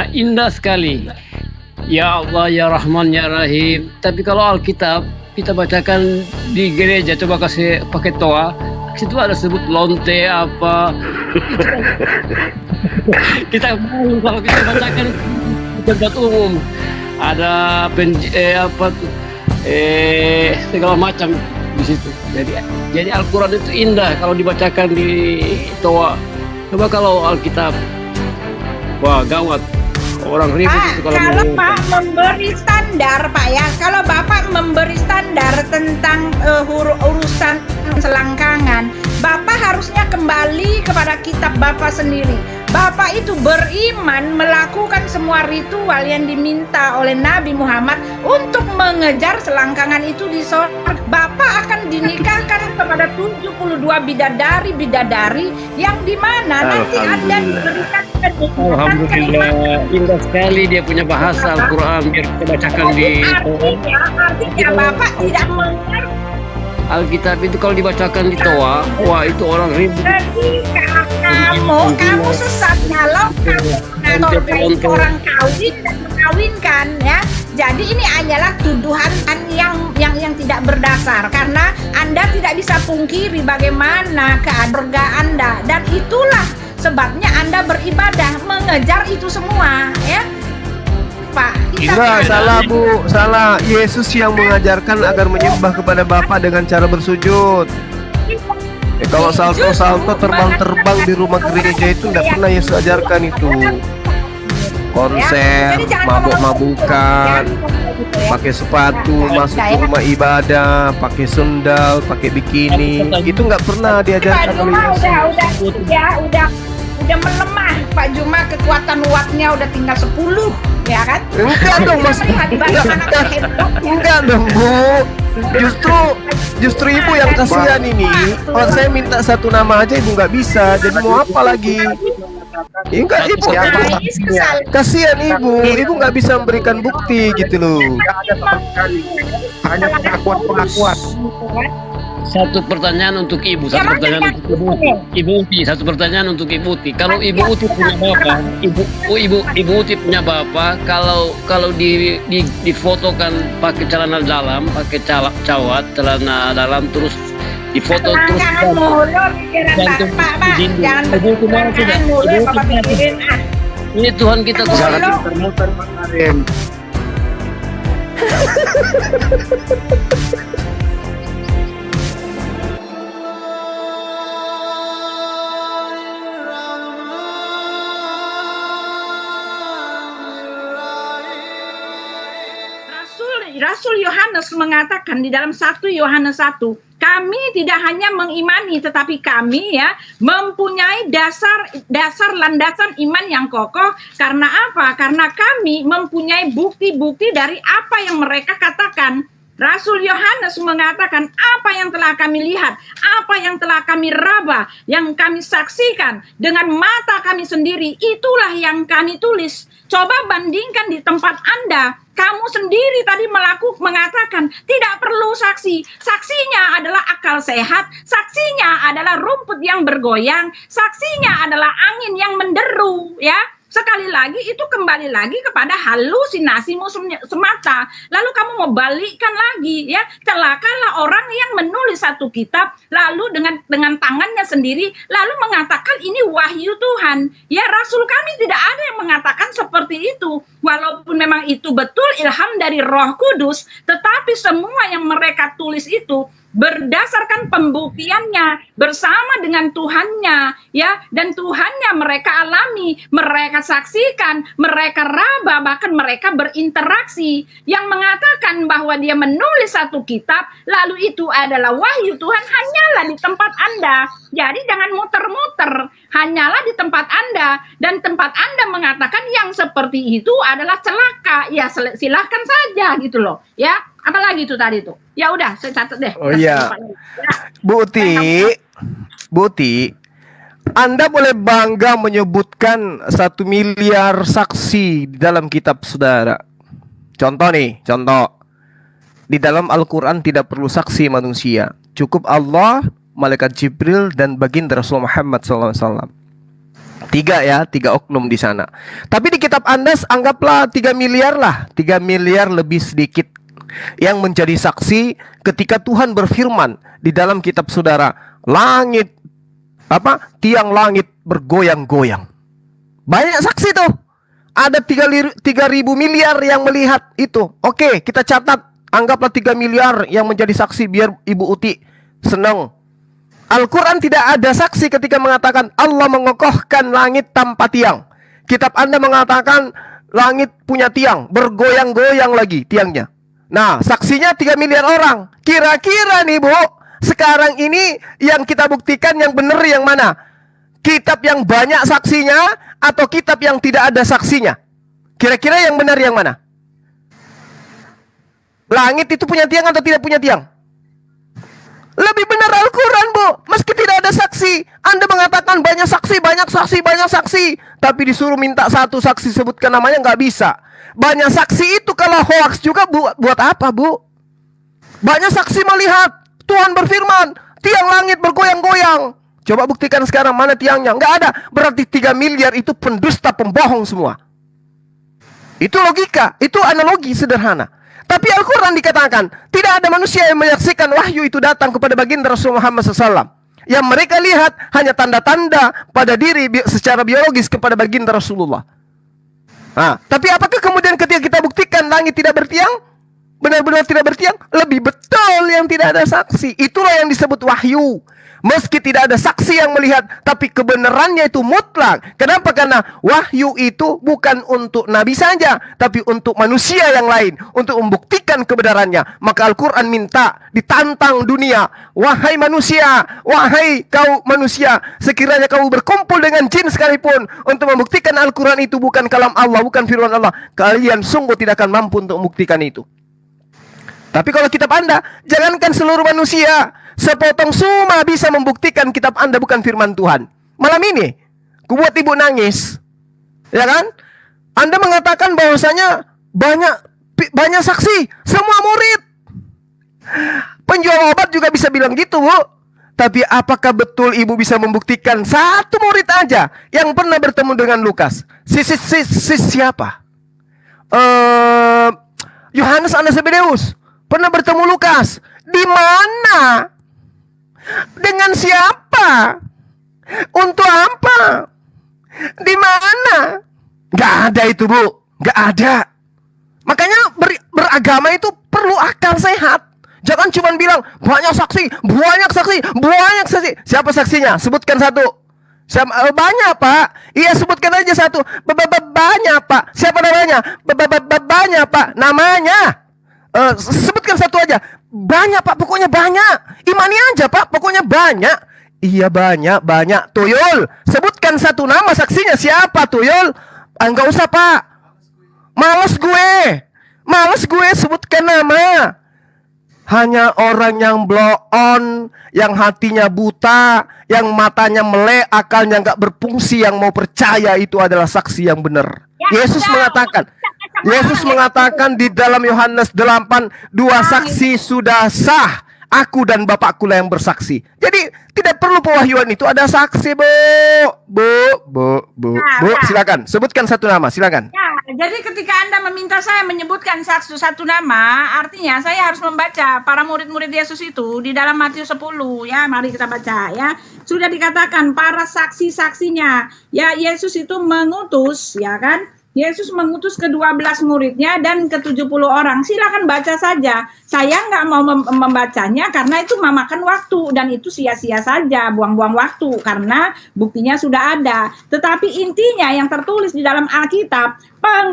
indah sekali. Ya Allah, ya Rahman, ya Rahim. Tapi kalau Alkitab kita bacakan di gereja, coba kasih pakai toa, situ ada sebut lonte apa. Kita kalau kita bacakan di tempat umum ada segala macam di situ. Jadi Al-Quran itu indah kalau dibacakan di toa. Coba kalau Alkitab, wah gawat. Orang ribut itu kalau Pak memberi standar, Pak ya. Kalau Bapak memberi standar tentang urusan selangkangan, Bapak harusnya kembali kepada kitab Bapak sendiri. Bapak itu beriman melakukan semua ritual yang diminta oleh Nabi Muhammad untuk mengejar selangkangan itu di sorga. Bapak akan dinikahkan kepada 72 bidadari yang dimana nanti Anda diberikan kenikmatan. Alhamdulillah, indah sekali dia punya bahasa Al-Quran. Biar kita bacakan di artinya Bapak tidak mengerti Alkitab itu kalau dibacakan di toa, wah itu orang ribut. Jadi kamu sesat kalau kamu orang kawin dan mengawinkan ya. Jadi ini hanyalah tuduhan yang tidak berdasar karena Anda tidak bisa pungkiri bagaimana keadaan Anda dan itulah sebabnya Anda beribadah mengejar itu semua ya. Pak, enggak, salah Bu, salah. Yesus yang mengajarkan agar menyembah kepada Bapa dengan cara bersujud. Kalau salto-salto terbang-terbang di rumah gereja itu tidak pernah Yesus ajarkan itu. Konser, mabuk-mabukan, pakai sepatu, masuk ke rumah ibadah, pakai sendal, pakai bikini, itu nggak pernah diajarkan oleh Yesus. Udah melemah Pak Juma, kekuatan wattnya udah tinggal 10 ya kan? Enggak dong Mas, enggak dong Bu. Justru Ibu yang kasihan ini. Kalau saya minta satu nama aja Ibu nggak bisa, jadi mau apa lagi? Enggak Ibu, kasihan Ibu nggak bisa memberikan bukti gitu loh. Hanya pengakuan. Satu pertanyaan untuk Ibu, satu pertanyaan untuk Ibu Uti, satu pertanyaan untuk Ibu Uti. Kalau Ibu Uti punya bapak, Ibu Uti punya bapak, kalau difotokan pakai celana dalam, pakai cawat, celana dalam terus difoto terus ini Tuhan kita muter-muter kemarin. Rasul Yohanes mengatakan di dalam 1 Yohanes 1, kami tidak hanya mengimani tetapi kami ya mempunyai dasar landasan iman yang kokoh. Karena apa? Karena kami mempunyai bukti-bukti dari apa yang mereka katakan. Rasul Yohanes mengatakan apa yang telah kami lihat, apa yang telah kami raba, yang kami saksikan dengan mata kami sendiri, itulah yang kami tulis. Coba bandingkan di tempat Anda. Kamu sendiri tadi mengatakan tidak perlu saksi. Saksinya adalah akal sehat, saksinya adalah rumput yang bergoyang, saksinya adalah angin yang menderu, ya. Sekali lagi itu kembali lagi kepada halusinasimu semata. Lalu kamu mau balikkan lagi ya. Celakalah orang yang menulis satu kitab lalu dengan tangannya sendiri lalu mengatakan ini wahyu Tuhan. Ya, rasul kami tidak ada yang mengatakan seperti itu. Walaupun memang itu betul ilham dari Roh Kudus, tetapi semua yang mereka tulis itu berdasarkan pembuktiannya bersama dengan Tuhannya ya, dan Tuhannya mereka alami, mereka saksikan, mereka raba, bahkan mereka berinteraksi. Yang mengatakan bahwa dia menulis satu kitab lalu itu adalah wahyu Tuhan hanyalah di tempat Anda. Jadi jangan muter-muter, hanyalah di tempat Anda, dan tempat Anda mengatakan yang seperti itu adalah celaka. Ya silahkan saja gitu loh ya. Apalagi itu tadi tuh. Ya udah, saya catat deh. Oh iya. Bu Uti, Anda boleh bangga menyebutkan 1 miliar saksi di dalam kitab saudara. Contoh. Di dalam Al-Quran tidak perlu saksi manusia. Cukup Allah, malaikat Jibril, dan baginda Rasulullah Muhammad SAW. Tiga oknum di sana. Tapi di kitab Anda anggaplah 3 miliar lah, 3 miliar lebih sedikit yang menjadi saksi ketika Tuhan berfirman di dalam kitab saudara, langit tiang langit bergoyang-goyang. Banyak saksi tuh. Ada 3.000 miliar yang melihat itu. Oke, kita catat. Anggaplah 3 miliar yang menjadi saksi biar Ibu Uti senang. Al-Quran tidak ada saksi ketika mengatakan Allah mengokohkan langit tanpa tiang. Kitab Anda mengatakan langit punya tiang, bergoyang-goyang lagi tiangnya. Nah, saksinya 3 miliar orang. Kira-kira nih Bu, sekarang ini yang kita buktikan yang benar yang mana? Kitab yang banyak saksinya atau kitab yang tidak ada saksinya? Kira-kira yang benar yang mana? Langit itu punya tiang atau tidak punya tiang? Lebih benar Al-Quran Bu, meski tidak ada saksi. Anda mengatakan banyak saksi, banyak saksi, banyak saksi, tapi disuruh minta satu saksi sebutkan namanya nggak bisa. Banyak saksi itu kalau hoax juga buat apa Bu? Banyak saksi melihat Tuhan berfirman, tiang langit bergoyang-goyang. Coba buktikan sekarang mana tiangnya? Nggak ada. Berarti 3 miliar itu pendusta, pembohong semua. Itu logika, itu analogi sederhana. Tapi Al-Quran dikatakan tidak ada manusia yang menyaksikan wahyu itu datang kepada baginda Rasul Muhammad SAW. Yang mereka lihat hanya tanda-tanda pada diri secara biologis kepada baginda Rasulullah. Nah, tapi apakah kemudian ketika kita buktikan langit tidak bertiang, benar-benar tidak bertiang? Lebih betul yang tidak ada saksi. Itulah yang disebut wahyu. Meski tidak ada saksi yang melihat, tapi kebenarannya itu mutlak. Kenapa? Karena wahyu itu bukan untuk nabi saja, tapi untuk manusia yang lain, untuk membuktikan kebenarannya. Maka Al-Quran minta ditantang dunia. Wahai manusia, wahai kau manusia, sekiranya kau berkumpul dengan jin sekalipun untuk membuktikan Al-Quran itu bukan kalam Allah, bukan firman Allah, kalian sungguh tidak akan mampu untuk membuktikan itu. Tapi kalau kitab Anda, jangankan seluruh manusia, sepotong suma bisa membuktikan kitab Anda bukan firman Tuhan. Malam ini, ku buat ibu nangis. Ya kan? Anda mengatakan bahwasanya banyak saksi, semua murid. Penjual obat juga bisa bilang gitu, Bu. Tapi apakah betul ibu bisa membuktikan satu murid aja yang pernah bertemu dengan Lukas? Siapa? Yohanes anak Zebedeus pernah bertemu Lukas. Di mana? Dengan siapa? Untuk apa? Di mana? Gak ada itu, Bu. Gak ada. Makanya beragama itu perlu akal sehat. Jangan cuma bilang banyak saksi, banyak saksi, banyak saksi. Siapa saksinya? Sebutkan satu. Banyak, Pak. Iya, sebutkan aja satu. Banyak, Pak. Siapa namanya? Banyak, Pak. Namanya. Sebutkan satu aja. Banyak, Pak, pokoknya banyak. Imani aja, Pak, pokoknya banyak. Iya, banyak. Tuyul, sebutkan satu nama saksinya. Siapa, Tuyul? Enggak usah, Pak. Males gue sebutkan nama. Hanya orang yang blow on, yang hatinya buta, yang matanya melek, akalnya nggak berfungsi, yang mau percaya itu adalah saksi yang benar. Yesus mengatakan di dalam Yohanes 8, 2 saksi sudah sah. Aku dan Bapakku lah yang bersaksi. Jadi tidak perlu pewahyuan itu ada saksi, Bu. Silakan sebutkan satu nama, silakan. Ya, jadi ketika Anda meminta saya menyebutkan satu nama, artinya saya harus membaca para murid-murid Yesus itu di dalam Matius 10 ya. Mari kita baca ya. Sudah dikatakan para saksi-saksinya. Ya, Yesus itu mengutus, ya kan? Yesus mengutus ke-12 muridnya dan ke-70 orang. Silakan baca saja. Saya nggak mau membacanya karena itu memakan waktu. Dan itu sia-sia saja, buang-buang waktu. Karena buktinya sudah ada. Tetapi intinya yang tertulis di dalam Alkitab,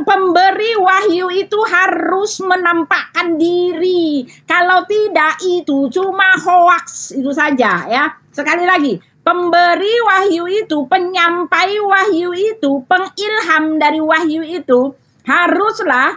pemberi wahyu itu harus menampakkan diri. Kalau tidak itu cuma hoaks itu saja ya. Sekali lagi. Pemberi wahyu itu, penyampai wahyu itu, pengilham dari wahyu itu haruslah,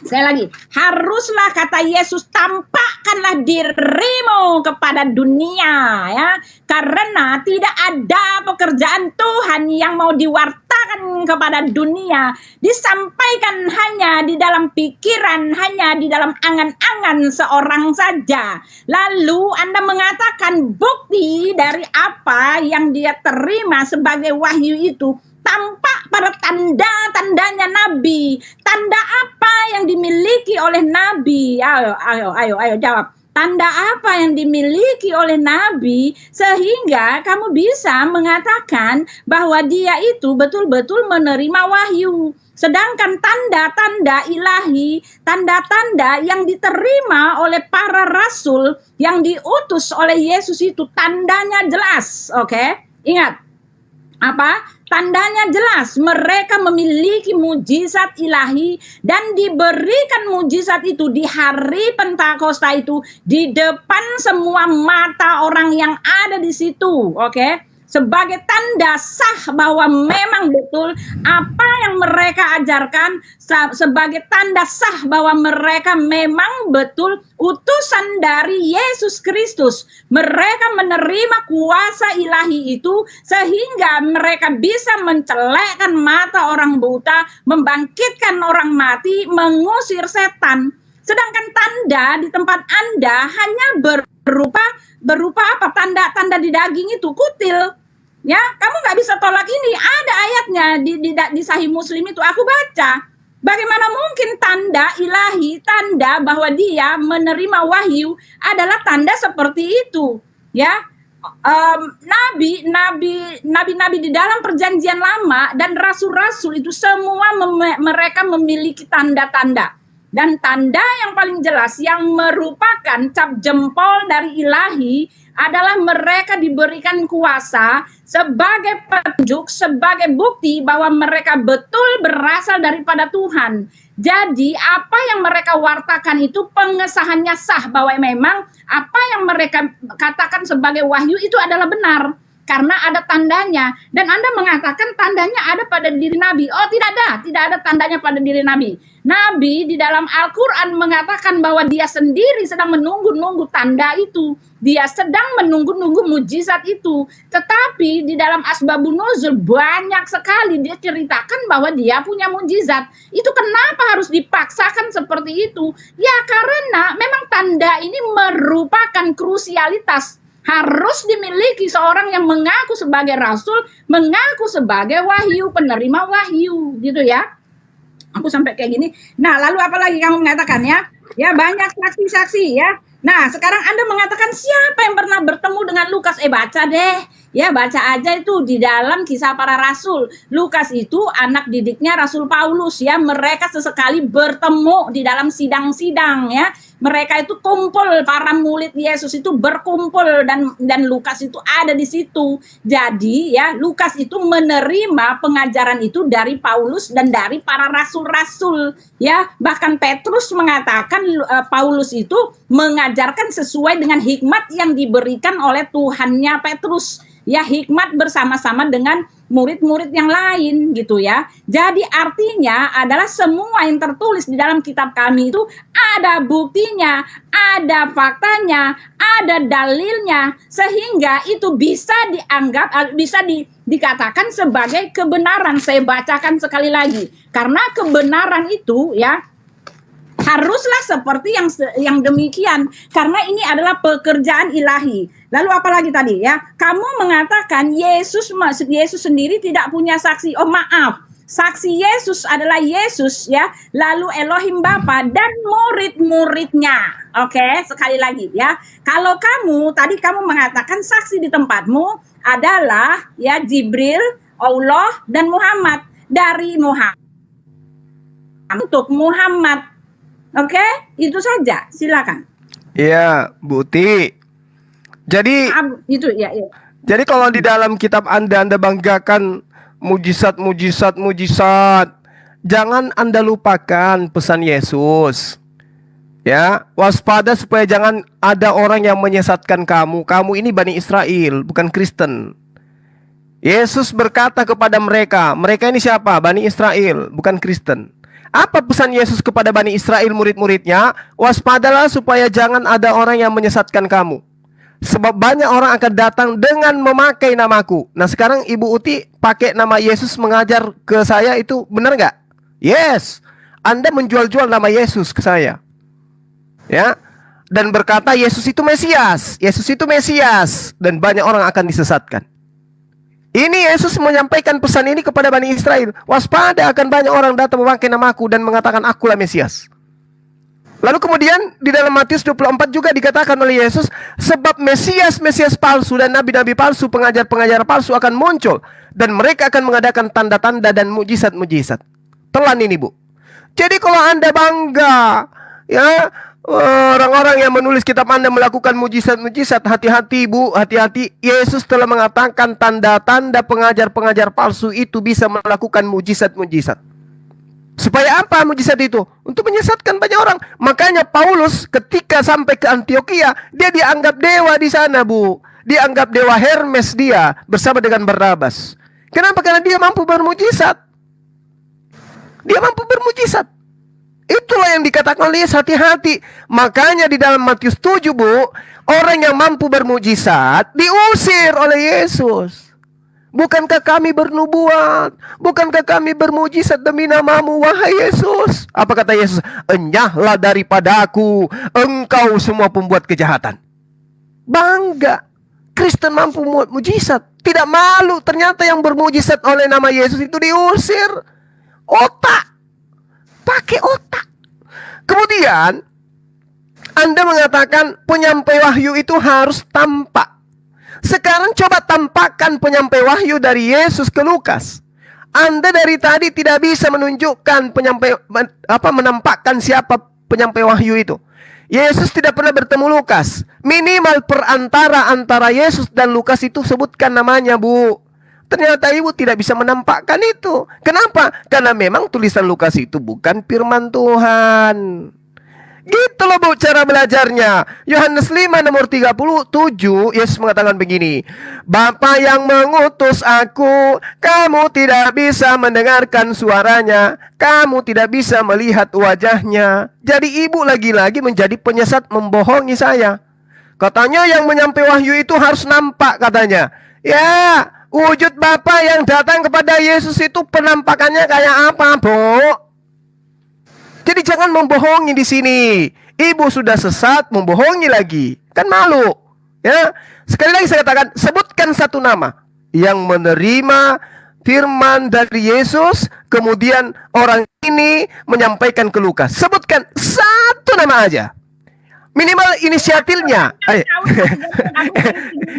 Sekali lagi, haruslah kata Yesus, tampakkanlah dirimu kepada dunia, ya, karena tidak ada pekerjaan Tuhan yang mau diwartakan kepada dunia, disampaikan hanya di dalam pikiran, hanya di dalam angan-angan seorang saja. Lalu Anda mengatakan bukti dari apa yang dia terima sebagai wahyu itu tampak pada tanda-tandanya Nabi. Tanda apa yang dimiliki oleh Nabi? Ayo jawab. Tanda apa yang dimiliki oleh Nabi sehingga kamu bisa mengatakan bahwa dia itu betul-betul menerima wahyu. Sedangkan tanda-tanda ilahi, tanda-tanda yang diterima oleh para rasul yang diutus oleh Yesus itu tandanya jelas, oke? Ingat, apa? Tandanya jelas, mereka memiliki mujizat ilahi dan diberikan mujizat itu di hari Pentakosta itu di depan semua mata orang yang ada di situ, oke? Sebagai tanda sah bahwa memang betul apa yang mereka ajarkan, sebagai tanda sah bahwa mereka memang betul utusan dari Yesus Kristus. Mereka menerima kuasa ilahi itu sehingga mereka bisa mencelekkan mata orang buta, membangkitkan orang mati, mengusir setan. Sedangkan tanda di tempat Anda hanya berupa apa? Tanda-tanda di daging itu, kutil. Ya, kamu nggak bisa tolak ini. Ada ayatnya di Sahih Muslim itu, aku baca. Bagaimana mungkin tanda ilahi, tanda bahwa dia menerima wahyu adalah tanda seperti itu? Ya, nabi-nabi di dalam perjanjian lama dan rasul-rasul itu semua mereka memiliki tanda-tanda. Dan tanda yang paling jelas yang merupakan cap jempol dari ilahi adalah mereka diberikan kuasa sebagai petunjuk, sebagai bukti bahwa mereka betul berasal daripada Tuhan. Jadi apa yang mereka wartakan itu pengesahannya sah bahwa memang apa yang mereka katakan sebagai wahyu itu adalah benar. Karena ada tandanya. Dan Anda mengatakan tandanya ada pada diri Nabi. Oh, tidak ada tandanya pada diri Nabi. Nabi di dalam Al-Quran mengatakan bahwa dia sendiri sedang menunggu-nunggu tanda itu. Dia sedang menunggu-nunggu mujizat itu. Tetapi di dalam Asbabun Nuzul banyak sekali dia ceritakan bahwa dia punya mujizat. Itu kenapa harus dipaksakan seperti itu? Ya karena memang tanda ini merupakan krusialitas. Harus dimiliki seorang yang mengaku sebagai rasul, mengaku sebagai wahyu, penerima wahyu, gitu ya. Aku sampai kayak gini. Nah, lalu apa lagi kamu mengatakan ya? Ya banyak saksi-saksi ya. Nah, sekarang Anda mengatakan siapa yang pernah bertemu dengan Lukas? Baca deh. Ya, baca aja itu di dalam Kisah Para Rasul. Lukas itu anak didiknya Rasul Paulus ya. Mereka sesekali bertemu di dalam sidang-sidang ya. Mereka itu kumpul, para murid Yesus itu berkumpul dan Lukas itu ada di situ. Jadi ya, Lukas itu menerima pengajaran itu dari Paulus dan dari para rasul-rasul ya. Bahkan Petrus mengatakan Paulus itu mengajarkan sesuai dengan hikmat yang diberikan oleh Tuhannya Petrus. Ya, hikmat bersama-sama dengan murid-murid yang lain gitu ya. Jadi artinya adalah semua yang tertulis di dalam kitab kami itu ada buktinya, ada faktanya, ada dalilnya, sehingga itu bisa dianggap, dikatakan sebagai kebenaran. Saya bacakan sekali lagi, karena kebenaran itu ya haruslah seperti yang demikian, karena ini adalah pekerjaan ilahi. Lalu apalagi tadi ya, kamu mengatakan Yesus sendiri tidak punya saksi. Oh maaf, saksi Yesus adalah Yesus ya, lalu Elohim Bapa dan murid-muridnya. Oke, sekali lagi ya, kalau tadi kamu mengatakan saksi di tempatmu adalah ya Jibril, Allah dan Muhammad. Dari Muhammad untuk Muhammad. Oke, itu saja. Silakan. Iya, Buti. Jadi itu ya. Jadi kalau di dalam kitab Anda banggakan mujizat, jangan Anda lupakan pesan Yesus. Ya, waspada supaya jangan ada orang yang menyesatkan kamu. Kamu ini Bani Israel, bukan Kristen. Yesus berkata kepada mereka ini siapa? Bani Israel, bukan Kristen. Apa pesan Yesus kepada Bani Israel murid-muridnya? Waspadalah supaya jangan ada orang yang menyesatkan kamu. Sebab banyak orang akan datang dengan memakai namaku. Nah sekarang Ibu Uti pakai nama Yesus mengajar ke saya, itu benar nggak? Yes. Anda menjual-jual nama Yesus ke saya. Ya. Dan berkata Yesus itu Mesias. Yesus itu Mesias. Dan banyak orang akan disesatkan. Ini Yesus menyampaikan pesan ini kepada Bani Israel. Waspada, akan banyak orang datang memakai namaku dan mengatakan akulah Mesias. Lalu kemudian di dalam Matius 24 juga dikatakan oleh Yesus, sebab Mesias palsu dan nabi-nabi palsu, pengajar-pengajar palsu akan muncul. Dan mereka akan mengadakan tanda-tanda dan mujizat-mujizat. Telan ini, Bu. Jadi kalau Anda bangga, ya, orang-orang yang menulis kitab Anda melakukan mujizat-mujizat, hati-hati, Bu, hati-hati. Yesus telah mengatakan tanda-tanda pengajar-pengajar palsu itu bisa melakukan mujizat-mujizat. Supaya apa mujizat itu? Untuk menyesatkan banyak orang. Makanya Paulus ketika sampai ke Antioquia, dia dianggap dewa di sana, Bu. Dianggap dewa Hermes dia bersama dengan Barnabas. Kenapa? Karena dia mampu bermujizat. Dia mampu bermujizat. Itulah yang dikatakan oleh Yesus, hati-hati. Makanya di dalam Matius 7, Bu, orang yang mampu bermujizat diusir oleh Yesus. Bukankah kami bernubuat? Bukankah kami bermujizat demi namamu, wahai Yesus? Apa kata Yesus? Enyahlah daripadaku, engkau semua pembuat kejahatan. Bangga. Kristen mampu mujizat. Tidak malu, ternyata yang bermujizat oleh nama Yesus itu diusir. Otak. Pakai otak. Kemudian Anda mengatakan penyampai wahyu itu harus tampak. Sekarang coba tampakkan penyampai wahyu dari Yesus ke Lukas. Anda dari tadi tidak bisa menunjukkan menampakkan siapa penyampai wahyu itu. Yesus tidak pernah bertemu Lukas. Minimal perantara antara Yesus dan Lukas itu sebutkan namanya, Bu. Ternyata Ibu tidak bisa menampakkan itu. Kenapa? Karena memang tulisan Lukas itu bukan firman Tuhan. Gitu loh, Bu, cara belajarnya. Yohanes 5 nomor 37, Yesus mengatakan begini, Bapa yang mengutus aku, kamu tidak bisa mendengarkan suaranya, kamu tidak bisa melihat wajahnya. Jadi Ibu lagi-lagi menjadi penyesat, membohongi saya. Katanya yang menyampai wahyu itu harus nampak, katanya. Ya, wujud Bapa yang datang kepada Yesus itu penampakannya kayak apa, Bu? Jadi jangan membohongi di sini. Ibu sudah sesat, membohongi lagi. Kan malu. Ya. Sekali lagi saya katakan, sebutkan satu nama yang menerima firman dari Yesus, kemudian orang ini menyampaikan ke Lukas. Sebutkan satu nama aja. Minimal inisiatifnya.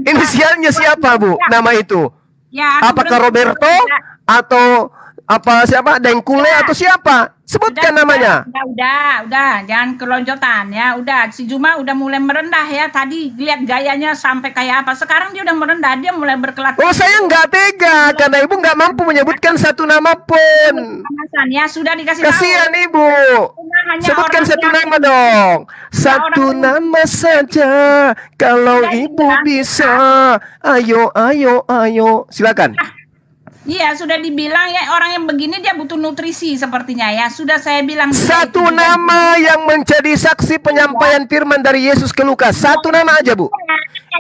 Inisialnya siapa, Bu? Nama itu. Ya, apakah Roberto atau apa siapa? Dengkule atau siapa? Sebutkan namanya. Udah, jangan kelonjotan ya. Udah, si Juma udah mulai merendah ya. Tadi lihat gayanya sampai kayak apa. Sekarang dia udah merendah, dia mulai berkelak. Oh, saya nggak tega karena Ibu nggak mampu menyebutkan satu nama pun. Ya sudah dikasih tahu. Kasihan Ibu. Sebutkan satu nama dong. Satu nama saja. Kalau Ibu bisa. Ayo. Silakan. Iya, sudah dibilang ya, orang yang begini dia butuh nutrisi sepertinya ya. Sudah saya bilang. Satu nama yang menjadi saksi penyampaian firman dari Yesus ke Lukas. Satu nama aja, Bu.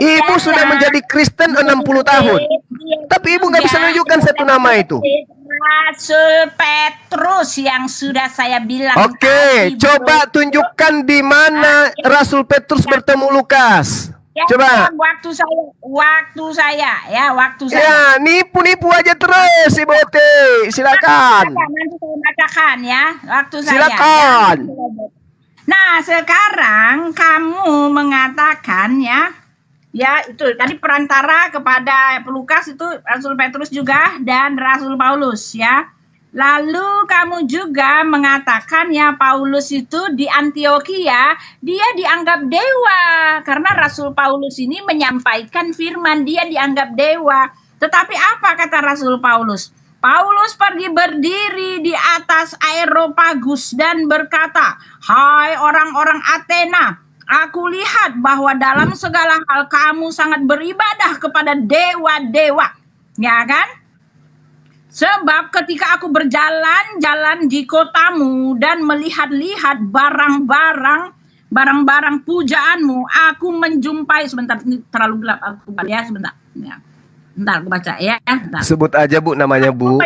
Ibu sudah menjadi Kristen 60 tahun. Tapi Ibu nggak bisa menunjukkan satu nama itu. Rasul Petrus yang sudah saya bilang. Oke, coba tunjukkan di mana Rasul Petrus bertemu Lukas. Ya, coba. Waktu saya. Ya, nipu aja terus, Ibu T. Silakan. Nanti saya bacakan ya, waktu saya. Silakan. Nah, sekarang kamu mengatakan ya itu tadi perantara kepada Lukas itu Rasul Petrus juga dan Rasul Paulus ya. Lalu kamu juga mengatakan ya Paulus itu di Antioquia dia dianggap dewa karena Rasul Paulus ini menyampaikan firman, dia dianggap dewa. Tetapi apa kata Rasul Paulus? Paulus pergi berdiri di atas Areopagus dan berkata, "Hai orang-orang Athena, aku lihat bahwa dalam segala hal kamu sangat beribadah kepada dewa-dewa." Ya kan? Sebab ketika aku berjalan-jalan di kotamu dan melihat-lihat barang-barang pujaanmu, aku menjumpai, sebentar, ini terlalu gelap, aku baca ya, sebentar. Ya. Bentar, aku baca ya. Bentar. Sebut aja Bu namanya Bu.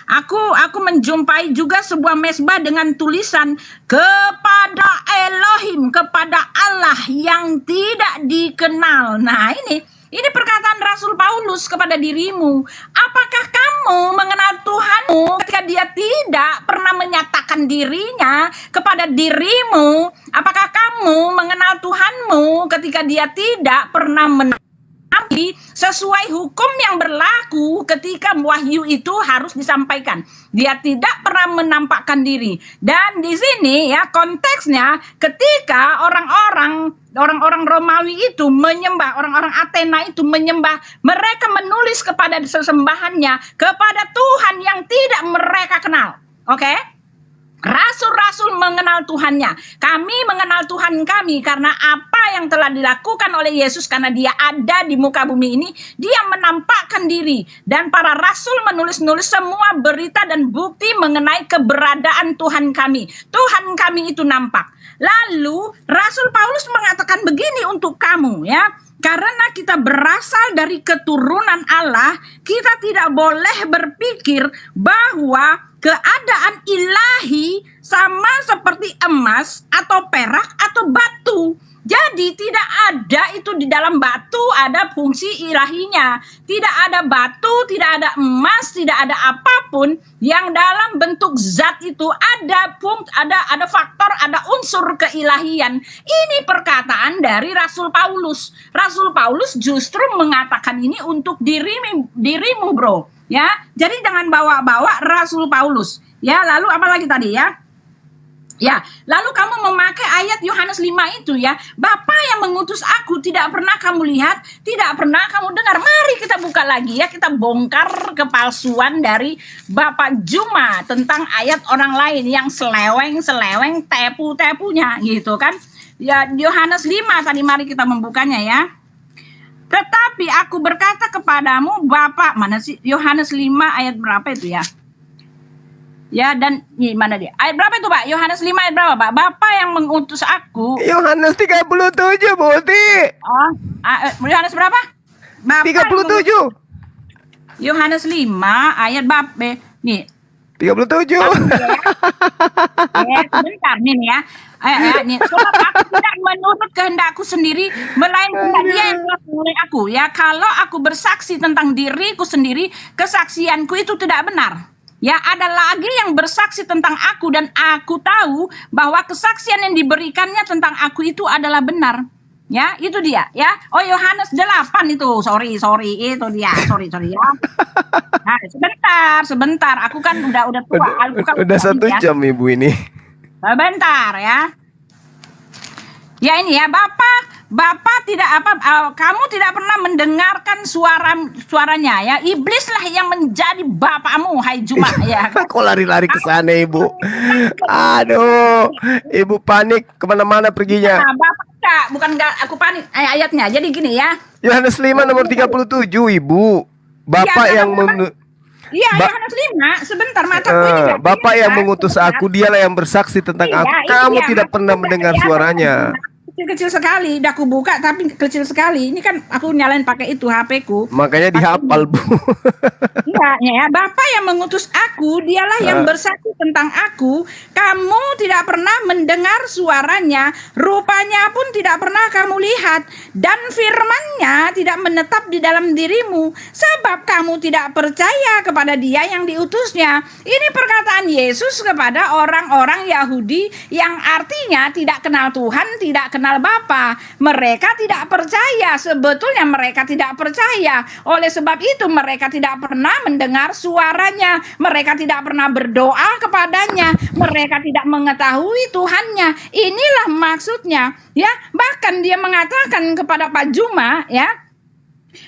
Aku menjumpai juga sebuah mesbah dengan tulisan kepada Elohim, kepada Allah yang tidak dikenal. Nah, ini perkataan Rasul Paulus kepada dirimu. Apakah kamu mengenal Tuhanmu ketika dia tidak pernah menyatakan dirinya kepada dirimu? Apakah kamu mengenal Tuhanmu ketika dia tidak pernah sesuai hukum yang berlaku ketika wahyu itu harus disampaikan. Dia tidak pernah menampakkan diri. Dan di sini ya konteksnya ketika orang-orang Romawi itu menyembah, orang-orang Athena itu menyembah, mereka menulis kepada sesembahannya kepada Tuhan yang tidak mereka kenal. Oke? Rasul-rasul mengenal Tuhannya. Kami mengenal Tuhan kami karena apa yang telah dilakukan oleh Yesus, karena dia ada di muka bumi ini, dia menampakkan diri. Dan para rasul menulis-nulis semua berita dan bukti mengenai keberadaan Tuhan kami. Tuhan kami itu nampak. Lalu Rasul Paulus mengatakan begini untuk kamu ya. Karena kita berasal dari keturunan Allah, kita tidak boleh berpikir bahwa keadaan ilahi sama seperti emas atau perak atau batu. Jadi tidak ada itu di dalam batu ada fungsi ilahinya. Tidak ada batu, tidak ada emas, tidak ada apapun yang dalam bentuk zat itu ada faktor, ada unsur keilahian. Ini perkataan dari Rasul Paulus. Rasul Paulus justru mengatakan ini untuk dirimu bro. Ya, jadi jangan bawa-bawa Rasul Paulus. Ya, lalu apa lagi tadi ya? Ya, lalu kamu memakai ayat Yohanes 5 itu ya. Bapa yang mengutus aku tidak pernah kamu lihat, tidak pernah kamu dengar. Mari kita buka lagi ya, kita bongkar kepalsuan dari Bapak Juma tentang ayat orang lain yang seleweng-seleweng tepu-tepunya gitu kan. Ya, Yohanes 5 tadi mari kita membukanya ya. Tetapi aku berkata kepadamu, Bapak, mana sih Yohanes 5 ayat berapa itu ya? Ya, dan ini mana dia? Ayat berapa itu, Pak? Yohanes 5 ayat berapa, Pak? Bapak yang mengutus aku. Yohanes 37, Buti. Oh, Yohanes berapa? Bapak 37. Yohanes 5 ayat nih. 37. Ya, sebentar nih ya. Nih, sebab aku tidak menurut kehendakku sendiri, melainkan dia yang telah memulai aku. Ya, kalau aku bersaksi tentang diriku sendiri, kesaksianku itu tidak benar. Ya, ada lagi yang bersaksi tentang aku dan aku tahu bahwa kesaksian yang diberikannya tentang aku itu adalah benar. Ya, itu dia ya. Oh, Yohanes 8 itu. Sorry, itu dia. Sorry ya. Nah, sebentar. Aku kan udah tua. Udah 1 jam Ibu ini. Sebentar ya. Ya ini ya, Bapak tidak kamu tidak pernah mendengarkan suaranya ya. Iblislah yang menjadi bapakmu, hai Juma ya. Kok lari-lari ke sana Ibu? Aduh, Ibu panik kemana-mana perginya. Nah, Bapak enggak, aku panik ayatnya. Jadi gini ya. Yohanes 5 nomor 37 Ibu. Bapak ya, yang Iya, Yohanes 5, sebentar mataku ini. Bapak yang mengutus aku, dialah yang bersaksi tentang aku. Kamu tidak pernah mendengar suaranya. Kecil sekali, udah aku buka tapi kecil sekali. Ini kan aku nyalain pakai itu HP-ku. Makanya dihafal, Bu. Iya, ya, Bapak yang mengutus aku, dialah yang bersaksi tentang aku. Kamu tidak pernah mendengar suaranya, rupanya pun tidak pernah kamu lihat, dan firman-Nya tidak menetap di dalam dirimu, sebab kamu tidak percaya kepada Dia yang diutusnya. Ini perkataan Yesus kepada orang-orang Yahudi yang artinya tidak kenal Tuhan, tidak kenal Bapa. Mereka tidak percaya. Sebetulnya mereka tidak percaya. Oleh sebab itu mereka tidak pernah mendengar suaranya. Mereka tidak pernah berdoa kepadanya. Mereka tidak mengetahui Tuhannya. Inilah maksudnya ya. Bahkan dia mengatakan kepada Pak Juma ya,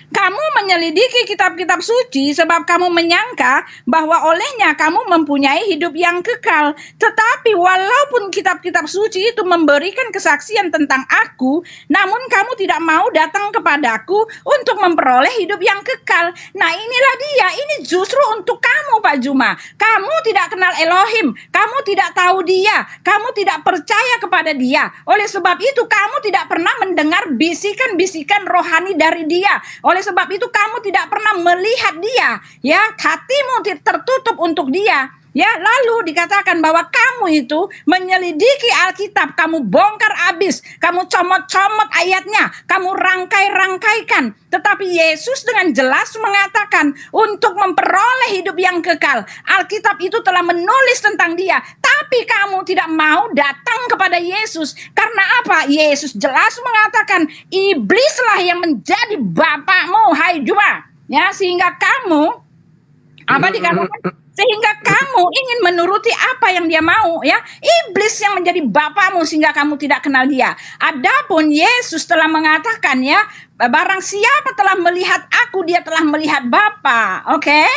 Kamu menyelidiki kitab-kitab suci sebab kamu menyangka bahwa olehnya kamu mempunyai hidup yang kekal. Tetapi walaupun kitab-kitab suci itu memberikan kesaksian tentang aku, namun kamu tidak mau datang kepadaku untuk memperoleh hidup yang kekal. Nah, inilah dia. Ini justru untuk kamu, Pak Juma. Kamu tidak kenal Elohim. Kamu tidak tahu dia. Kamu tidak percaya kepada dia. Oleh sebab itu kamu tidak pernah mendengar bisikan-bisikan rohani dari dia. Oleh sebab itu kamu tidak pernah melihat dia, ya, hatimu tertutup untuk dia. Ya, lalu dikatakan bahwa kamu itu menyelidiki Alkitab, kamu bongkar abis, kamu comot-comot ayatnya, kamu rangkai-rangkaikan. Tetapi Yesus dengan jelas mengatakan untuk memperoleh hidup yang kekal. Alkitab itu telah menulis tentang dia, tapi kamu tidak mau datang kepada Yesus. Karena apa? Yesus jelas mengatakan, iblislah yang menjadi bapakmu, hai Juma. Ya, sehingga kamu, apa dikatakan? Sehingga kamu ingin menuruti apa yang dia mau, ya. Iblis yang menjadi bapamu sehingga kamu tidak kenal dia. Adapun Yesus telah mengatakan, ya, barang siapa telah melihat aku, dia telah melihat Bapa. Oke?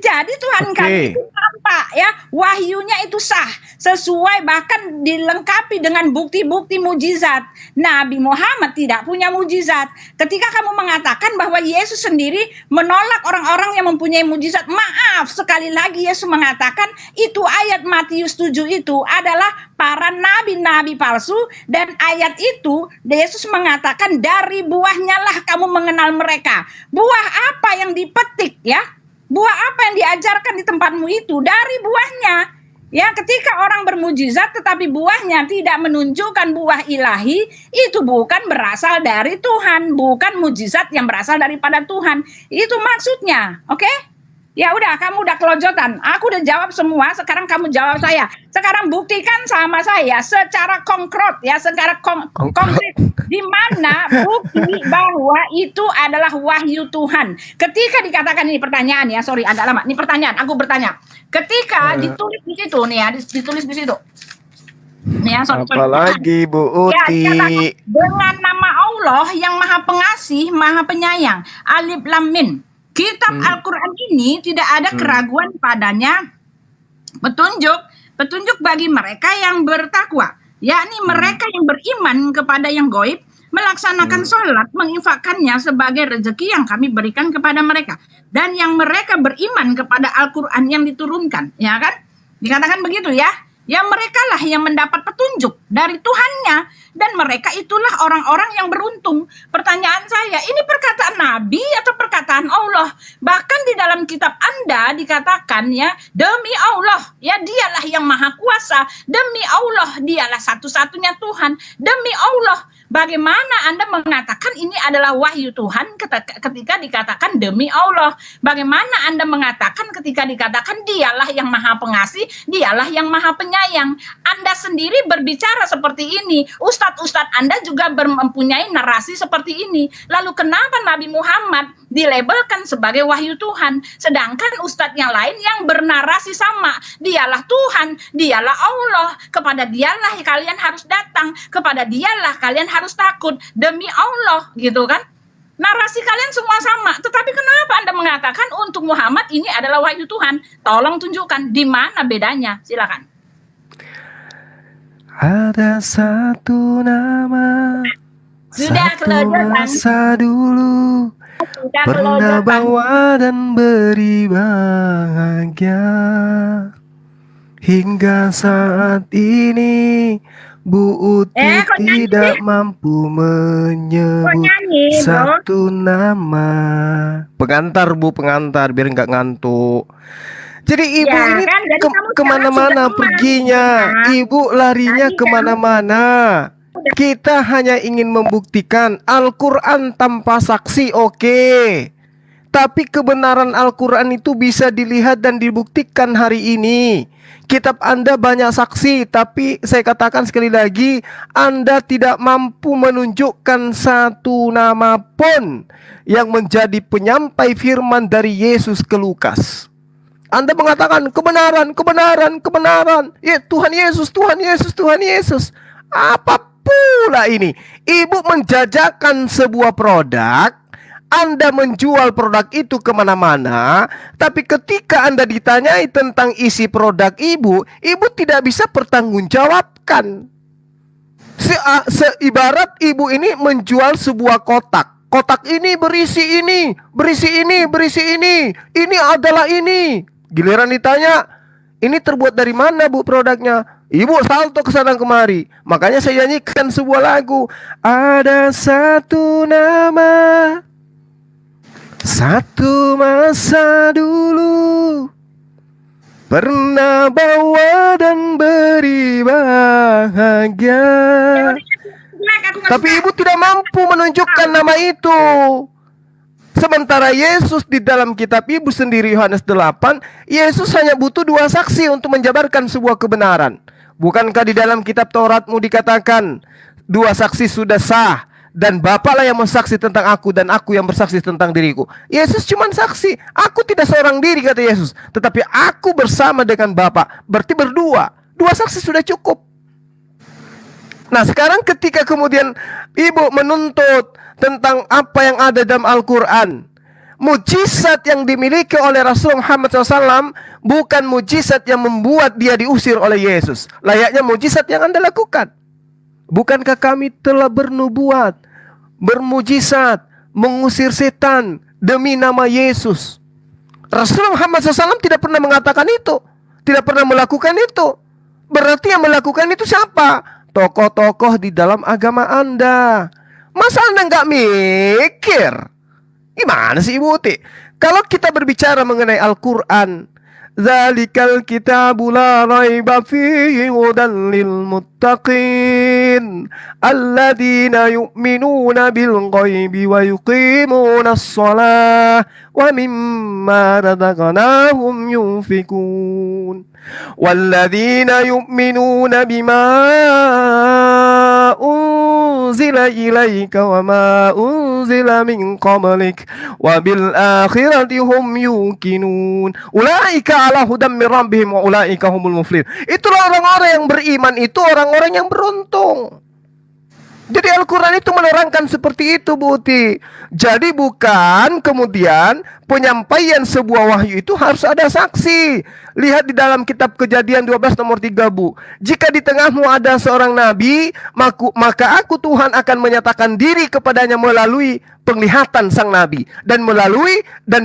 Jadi Tuhan kami itu nampak, ya, wahyunya itu sah, sesuai bahkan dilengkapi dengan bukti-bukti mujizat. Nabi Muhammad tidak punya mujizat. Ketika kamu mengatakan bahwa Yesus sendiri menolak orang-orang yang mempunyai mujizat, maaf, sekali lagi Yesus mengatakan itu ayat Matius 7 itu adalah para nabi-nabi palsu, dan ayat itu Yesus mengatakan dari buahnya lah kamu mengenal mereka. Buah apa yang dipetik, ya? Buah apa yang diajarkan di tempatmu itu dari buahnya. Ya, ketika orang bermujizat tetapi buahnya tidak menunjukkan buah ilahi, itu bukan berasal dari Tuhan, bukan mujizat yang berasal daripada Tuhan. Itu maksudnya, oke? Ya udah, kamu udah kelojotan. Aku udah jawab semua, sekarang kamu jawab saya. Sekarang buktikan sama saya secara konkret, ya, secara konkret. Di mana bukti bahwa itu adalah wahyu Tuhan. Ketika dikatakan, ini pertanyaan, ya, sorry agak lama. Ini pertanyaan, aku bertanya. Ketika ditulis di situ nih, ya, ditulis di situ. Nih, ya, sorry. Apalagi Bu Uti. Ya, dengan nama Allah yang Maha Pengasih, Maha Penyayang. Alif Lam Mim. Kitab Al-Quran ini tidak ada keraguan padanya, petunjuk bagi mereka yang bertakwa, yakni mereka yang beriman kepada yang gaib, melaksanakan sholat, menginfakkannya sebagai rezeki yang kami berikan kepada mereka, dan yang mereka beriman kepada Al-Quran yang diturunkan, ya kan? Dikatakan begitu, ya. Ya, mereka lah yang mendapat petunjuk dari Tuhannya, dan mereka itulah orang-orang yang beruntung. Pertanyaan saya, ini perkataan Nabi atau perkataan Allah? Bahkan di dalam kitab Anda dikatakan, ya, demi Allah, ya, dialah yang maha kuasa, demi Allah, dialah satu-satunya Tuhan, demi Allah. Bagaimana Anda mengatakan ini adalah wahyu Tuhan ketika dikatakan demi Allah? Bagaimana Anda mengatakan ketika dikatakan dialah yang maha pengasih, dialah yang maha penyayang? Anda sendiri berbicara seperti ini. Ustadz-ustadz Anda juga mempunyai narasi seperti ini. Lalu kenapa Nabi Muhammad dilabelkan sebagai wahyu Tuhan? Sedangkan ustadz yang lain yang bernarasi sama. Dialah Tuhan, dialah Allah. Kepada dialah kalian harus datang. Kepada dialah kalian harus takut, demi Allah, gitu kan? Narasi kalian semua sama, tetapi kenapa Anda mengatakan untuk Muhammad ini adalah wahyu Tuhan? Tolong tunjukkan di mana bedanya, silakan. Ada satu nama, Sudah satu kelojotan. masa dulu, Sudah pernah kelojotan. bawa dan beri bahagia, hingga saat ini Bu Uti kok nyanyi tidak sih? mampu Kok menyebut nyanyi, bro? satu nama. Pengantar Bu, pengantar biar nggak ngantuk. Jadi ibu Ya, ini kan? Jadi kamu kemana-mana sekarang sudah perginya. emas. Ibu larinya Tadi kan- kemana-mana. Kita hanya ingin membuktikan Al-Quran tanpa saksi, oke. Tapi kebenaran Al-Quran itu bisa dilihat dan dibuktikan hari ini. Kitab Anda banyak saksi, tapi saya katakan sekali lagi, Anda tidak mampu menunjukkan satu nama pun yang menjadi penyampai firman dari Yesus ke Lukas. Anda mengatakan kebenaran, kebenaran, kebenaran. Ya, Tuhan Yesus, Tuhan Yesus, Tuhan Yesus. Apa pula ini? Ibu menjajakan sebuah produk, Anda menjual produk itu kemana-mana, tapi ketika Anda ditanyai tentang isi produk Ibu tidak bisa pertanggungjawabkan. Ibarat Ibu ini menjual sebuah kotak. Kotak ini berisi ini, berisi ini, berisi ini adalah ini. Giliran ditanya, ini terbuat dari mana Bu produknya? Ibu salto ke sana kemari. Makanya saya nyanyikan sebuah lagu. Ada satu nama, satu masa dulu, pernah bawa dan beri bahagia. Tapi Ibu tidak mampu menunjukkan nama itu. Sementara Yesus di dalam kitab Ibu sendiri Yohanes 8, Yesus hanya butuh 2 saksi untuk menjabarkan sebuah kebenaran. Bukankah di dalam kitab Tauratmu dikatakan 2 saksi sudah sah, dan Bapalah yang bersaksi tentang aku, dan aku yang bersaksi tentang diriku. Yesus cuma saksi. Aku tidak seorang diri, kata Yesus, tetapi aku bersama dengan Bapa. Berarti berdua. 2 saksi sudah cukup. Nah, sekarang ketika kemudian Ibu menuntut tentang apa yang ada dalam Al-Quran, mujizat yang dimiliki oleh Rasul Muhammad SAW bukan mujizat yang membuat dia diusir oleh Yesus. Layaknya mujizat yang Anda lakukan. Bukankah kami telah bernubuat, bermujizat, mengusir setan demi nama Yesus? Rasul Muhammad SAW tidak pernah mengatakan itu, tidak pernah melakukan itu. Berarti yang melakukan itu siapa? Tokoh-tokoh di dalam agama Anda. Masa Anda nggak mikir? Gimana sih Ibu Uti? Kalau kita berbicara mengenai Al-Quran, Zalikal kitabu la raiba fihi hudan lil muttaqin alladzina yu'minuna bil ghaibi wa yuqimuna as-shalah wa mimma razaqnahum yunfikun walladzina yu'minuna bima unzila ilaika wa ma unzila min qablik wa bil akhirati hum yuqinun ulaika ala hudam min rabbihim wa ulaika humul muflihun. Itulah orang-orang yang beriman, itu orang-orang yang beruntung. Jadi Al-Quran itu menerangkan seperti itu, Bu Uti. Jadi bukan kemudian penyampaian sebuah wahyu itu harus ada saksi. Lihat di dalam kitab Kejadian 12 nomor 3, Bu. Jika di tengahmu ada seorang nabi, maka aku Tuhan akan menyatakan diri kepadanya melalui penglihatan sang nabi, dan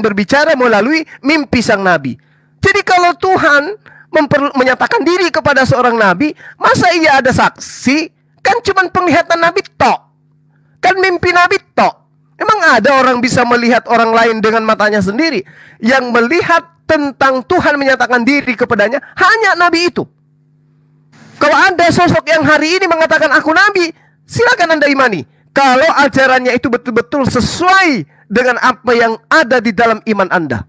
berbicara melalui mimpi sang nabi. Jadi kalau Tuhan menyatakan diri kepada seorang nabi, masa ia ada saksi? Kan cuma penglihatan nabi tok, kan mimpi nabi tok. Emang ada orang bisa melihat orang lain dengan matanya sendiri? Yang melihat tentang Tuhan menyatakan diri kepadanya hanya nabi itu. Kalau ada sosok yang hari ini mengatakan aku nabi, silakan Anda imani, kalau ajarannya itu betul-betul sesuai dengan apa yang ada di dalam iman Anda.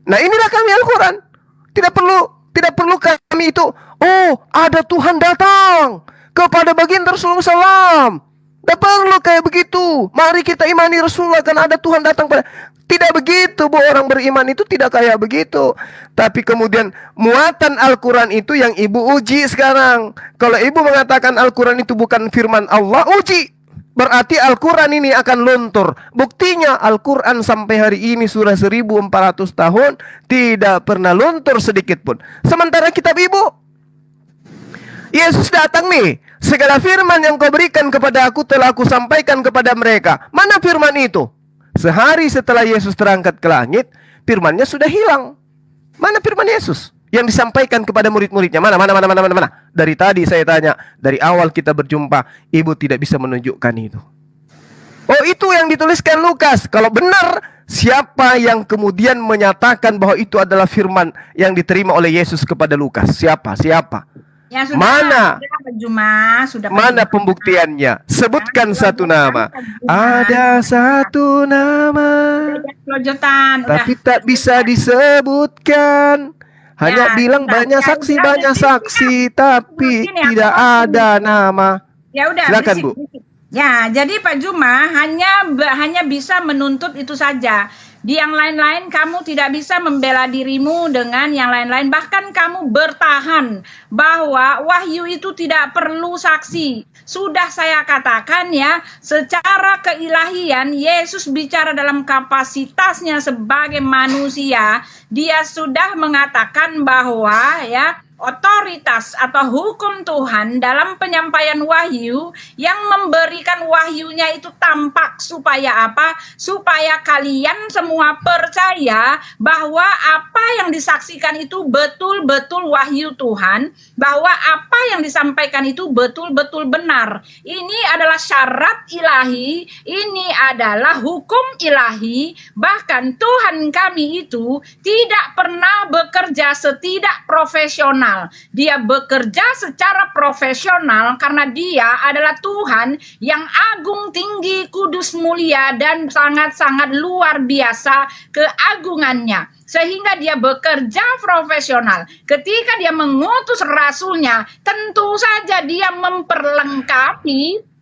Nah, inilah kami Al-Quran. Tidak perlu kami itu, oh ada Tuhan datang kepada baginda Rasulullah SAW. Tidak perlu kayak begitu. Mari kita imani Rasulullah karena ada Tuhan datang pada. Tidak begitu, Bu. Orang beriman itu tidak kayak begitu. Tapi kemudian muatan Al-Quran itu yang Ibu uji sekarang. Kalau Ibu mengatakan Al-Quran itu bukan firman Allah, uji. Berarti Al-Quran ini akan luntur. Buktinya Al-Quran sampai hari ini sudah 1400 tahun tidak pernah luntur sedikit pun. Sementara kitab Ibu, Yesus datang nih, segala firman yang kau berikan kepada aku telah aku sampaikan kepada mereka. Mana firman itu? Sehari setelah Yesus terangkat ke langit, firmannya sudah hilang. Mana firman Yesus yang disampaikan kepada murid-muridnya? Mana? Dari tadi saya tanya, dari awal kita berjumpa, Ibu tidak bisa menunjukkan itu. Oh, itu yang dituliskan Lukas. Kalau benar, siapa yang kemudian menyatakan bahwa itu adalah firman yang diterima oleh Yesus kepada Lukas? Siapa? Ya, sudah, Mana pembuktiannya? Sebutkan satu nama. Ada satu nama, tapi tak bisa disebutkan. Hanya bilang banyak saksi, tapi tidak ada nama. Ya udah, silakan Bu. Ya, jadi Pak Juma hanya bisa menuntut itu saja. Di yang lain-lain kamu tidak bisa membela dirimu dengan yang lain-lain. Bahkan kamu bertahan bahwa wahyu itu tidak perlu saksi. Sudah saya katakan ya, secara keilahian Yesus bicara dalam kapasitasnya sebagai manusia. Dia sudah mengatakan bahwa ya, otoritas atau hukum Tuhan dalam penyampaian wahyu yang memberikan wahyunya itu tampak supaya apa? Supaya kalian semua percaya bahwa apa yang disaksikan itu betul-betul wahyu Tuhan, bahwa apa yang disampaikan itu betul-betul benar. Ini adalah syarat ilahi, ini adalah hukum ilahi. Bahkan Tuhan kami itu tidak pernah bekerja setidak profesional. Dia bekerja secara profesional karena dia adalah Tuhan yang agung, tinggi, kudus, mulia, dan sangat-sangat luar biasa keagungannya. Sehingga dia bekerja profesional. Ketika dia mengutus rasulnya, tentu saja dia memperlengkapi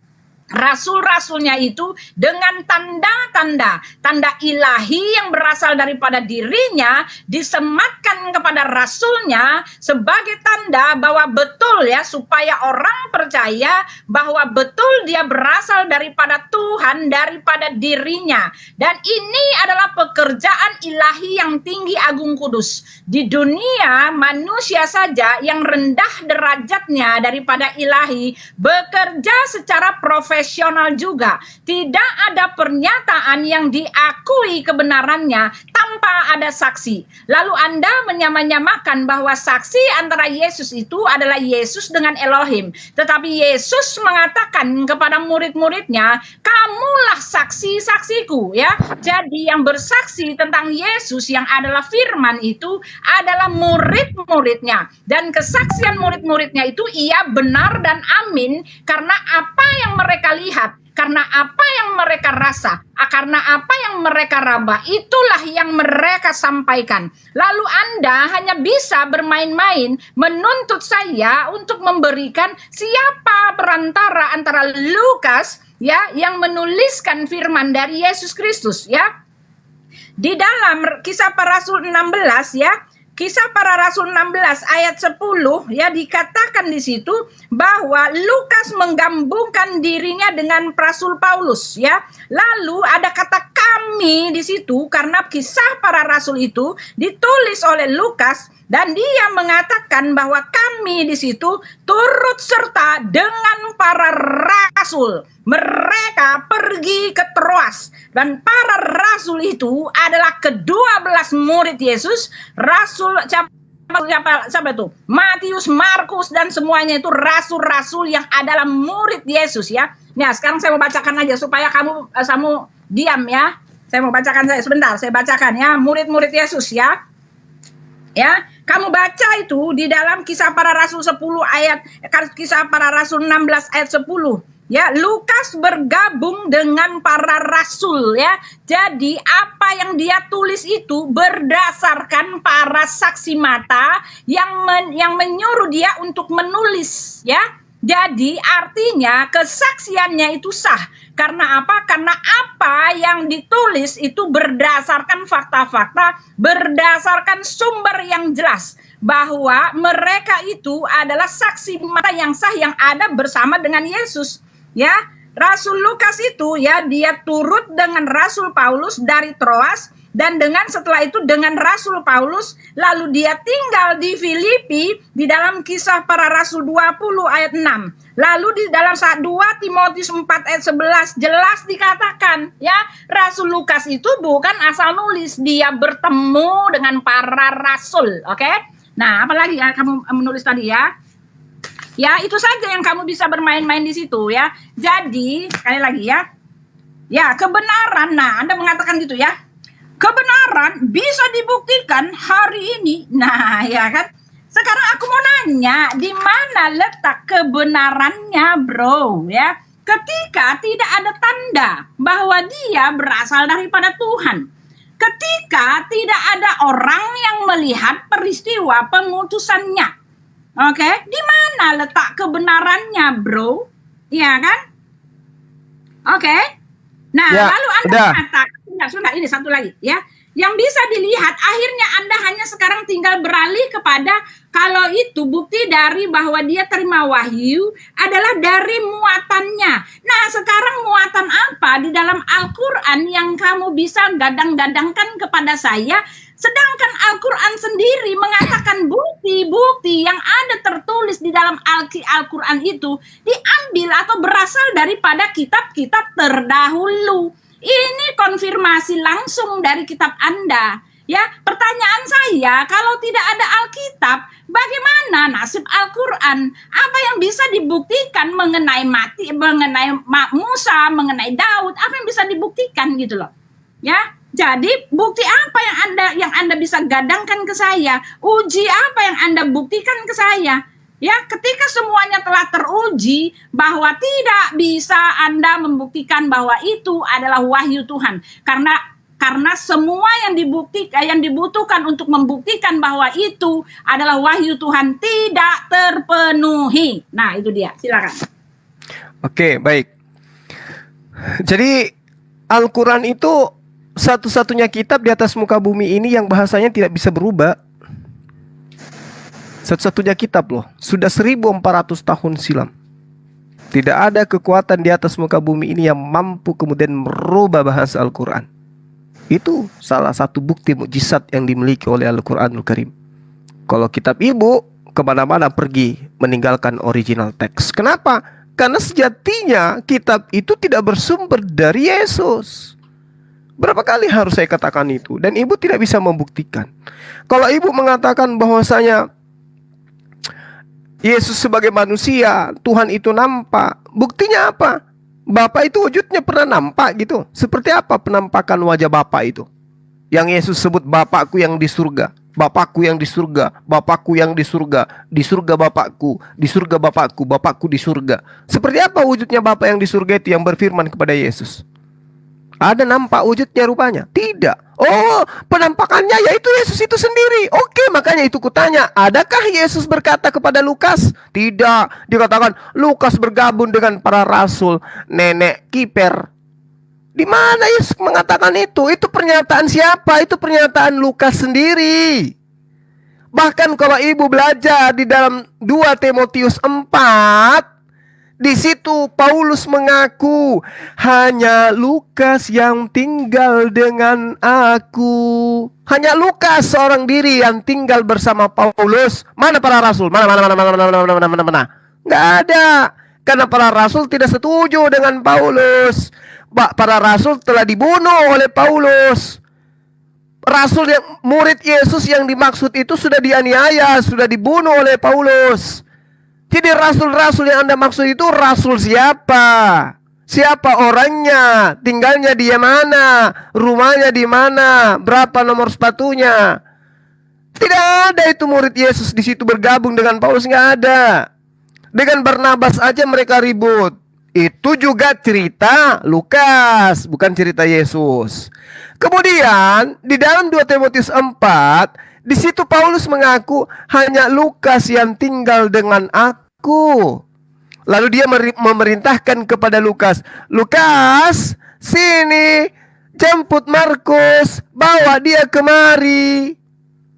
rasul-rasulnya itu dengan tanda-tanda, tanda ilahi yang berasal daripada dirinya disematkan kepada rasulnya sebagai tanda bahwa betul ya, supaya orang percaya bahwa betul dia berasal daripada Tuhan, daripada dirinya. Dan ini adalah pekerjaan ilahi yang tinggi, agung, kudus. Di dunia manusia saja yang rendah derajatnya daripada ilahi bekerja secara profesional juga. Tidak ada pernyataan yang diakui kebenarannya tanpa ada saksi. Lalu Anda menyamakan bahwa saksi antara Yesus itu adalah Yesus dengan Elohim. Tetapi Yesus mengatakan kepada murid-muridnya, kamulah saksi-saksiku ya. Jadi yang bersaksi tentang Yesus yang adalah firman itu adalah murid-muridnya. Dan kesaksian murid-muridnya itu ia benar dan amin karena apa yang mereka lihat, karena apa yang mereka rasa, karena apa yang mereka raba, itulah yang mereka sampaikan. Lalu Anda hanya bisa bermain-main menuntut saya untuk memberikan siapa perantara antara Lukas ya yang menuliskan firman dari Yesus Kristus ya. Di dalam Kisah Para Rasul 16 ya, Kisah Para Rasul 16 ayat 10 ya, dikatakan di situ bahwa Lukas menggabungkan dirinya dengan Rasul Paulus ya. Lalu ada kata kami di situ karena Kisah Para Rasul itu ditulis oleh Lukas dan dia mengatakan bahwa kami di situ turut serta dengan para rasul. Mereka pergi ke Troas dan para rasul itu adalah ke-12 murid Yesus. Rasul siapa itu? Matius, Markus dan semuanya itu rasul-rasul yang adalah murid Yesus ya. Nah, sekarang saya mau bacakan aja supaya kamu diam ya. Saya mau bacakan sebentar, saya bacakan ya, murid-murid Yesus ya. Ya, kamu baca itu di dalam Kisah Para Rasul 10 ayat, Kisah Para Rasul 16 ayat 10. Ya, Lukas bergabung dengan para rasul ya. Jadi apa yang dia tulis itu berdasarkan para saksi mata yang menyuruh dia untuk menulis ya. Jadi artinya kesaksiannya itu sah. Karena apa? Karena apa yang ditulis itu berdasarkan fakta-fakta, berdasarkan sumber yang jelas. Bahwa mereka itu adalah saksi mata yang sah yang ada bersama dengan Yesus. Ya, Rasul Lukas itu ya, dia turut dengan Rasul Paulus dari Troas. Dan setelah itu dengan Rasul Paulus, lalu dia tinggal di Filipi di dalam Kisah Para Rasul 20 ayat 6. Lalu di dalam 2 Timotius 4 ayat 11 jelas dikatakan ya, Rasul Lukas itu bukan asal nulis, dia bertemu dengan para rasul. Oke? Nah, apalagi ya kamu menulis tadi ya? Ya, itu saja yang kamu bisa bermain-main di situ ya. Jadi, sekali lagi ya. Ya, kebenaran. Nah, Anda mengatakan gitu ya. Kebenaran bisa dibuktikan hari ini. Nah, ya kan? Sekarang aku mau nanya, di mana letak kebenarannya, bro? Ya, ketika tidak ada tanda bahwa dia berasal daripada Tuhan. Ketika tidak ada orang yang melihat peristiwa pengutusannya. Oke, di mana letak kebenarannya, bro? Ya kan? Oke. Nah, ya, lalu Anda mengatakan, sudah, ini satu lagi ya. yang bisa dilihat akhirnya Anda hanya sekarang tinggal beralih kepada kalau itu bukti dari bahwa dia terima wahyu adalah dari muatannya. Nah, sekarang muatan apa di dalam Al-Quran yang kamu bisa gadang-gadangkan kepada saya, sedangkan Al-Quran sendiri mengatakan bukti-bukti yang ada tertulis di dalam Al-Quran itu diambil atau berasal daripada kitab-kitab terdahulu. Ini konfirmasi langsung dari kitab Anda. Ya, pertanyaan saya, kalau tidak ada Alkitab, bagaimana nasib Al-Quran? Apa yang bisa dibuktikan mengenai mengenai Musa, mengenai Daud? Apa yang bisa dibuktikan gitu loh? Ya, jadi bukti apa yang Anda bisa gadangkan ke saya? Uji apa yang Anda buktikan ke saya? Ya, ketika semuanya telah teruji bahwa tidak bisa Anda membuktikan bahwa itu adalah wahyu Tuhan. Karena semua yang dibutuhkan untuk membuktikan bahwa itu adalah wahyu Tuhan tidak terpenuhi. Nah, itu dia. Silakan. Oke, baik. Jadi Al-Quran itu satu-satunya kitab di atas muka bumi ini yang bahasanya tidak bisa berubah. Satu-satunya kitab loh, sudah 1400 tahun silam. Tidak ada kekuatan di atas muka bumi ini yang mampu kemudian merubah bahasa Al-Quran. Itu salah satu bukti mukjizat yang dimiliki oleh Al-Quranul Karim. Kalau kitab ibu kemana-mana pergi meninggalkan original teks. Kenapa? Karena sejatinya kitab itu tidak bersumber dari Yesus. Berapa kali harus saya katakan itu? Dan ibu tidak bisa membuktikan. Kalau ibu mengatakan bahwasanya Yesus sebagai manusia, Tuhan itu nampak. Buktinya apa? Bapa itu wujudnya pernah nampak gitu. Seperti apa penampakan wajah Bapa itu? Yang Yesus sebut Bapakku yang di surga, Bapakku yang di surga, Bapakku yang di surga Bapakku, di surga Bapakku, Bapakku di surga. Seperti apa wujudnya Bapa yang di surga itu yang berfirman kepada Yesus? Ada nampak wujudnya rupanya? Tidak. Oh, penampakannya yaitu Yesus itu sendiri. Oke, makanya itu kutanya, adakah Yesus berkata kepada Lukas? Tidak. Dikatakan Lukas bergabung dengan para rasul, nenek kiper. Di mana Yesus mengatakan itu? Itu pernyataan siapa? Itu pernyataan Lukas sendiri. Bahkan kalau ibu belajar di dalam 2 Timotius 4, di situ Paulus mengaku, hanya Lukas yang tinggal dengan aku. Hanya Lukas seorang diri yang tinggal bersama Paulus. Mana para rasul? Mana? Nggak ada. Karena para rasul tidak setuju dengan Paulus. Para rasul telah dibunuh oleh Paulus. Rasul yang murid Yesus yang dimaksud itu sudah dianiaya, sudah dibunuh oleh Paulus. Jadi rasul-rasul yang Anda maksud itu rasul siapa? Siapa orangnya? Tinggalnya di mana? Rumahnya di mana? Berapa nomor sepatunya? Tidak ada itu murid Yesus di situ bergabung dengan Paulus, nggak ada. Dengan Barnabas aja mereka ribut. Itu juga cerita Lukas, bukan cerita Yesus. Kemudian di dalam 2 Timotius 4, di situ Paulus mengaku hanya Lukas yang tinggal dengan aku. Lalu dia memerintahkan kepada Lukas, Lukas, sini, jemput Markus, bawa dia kemari.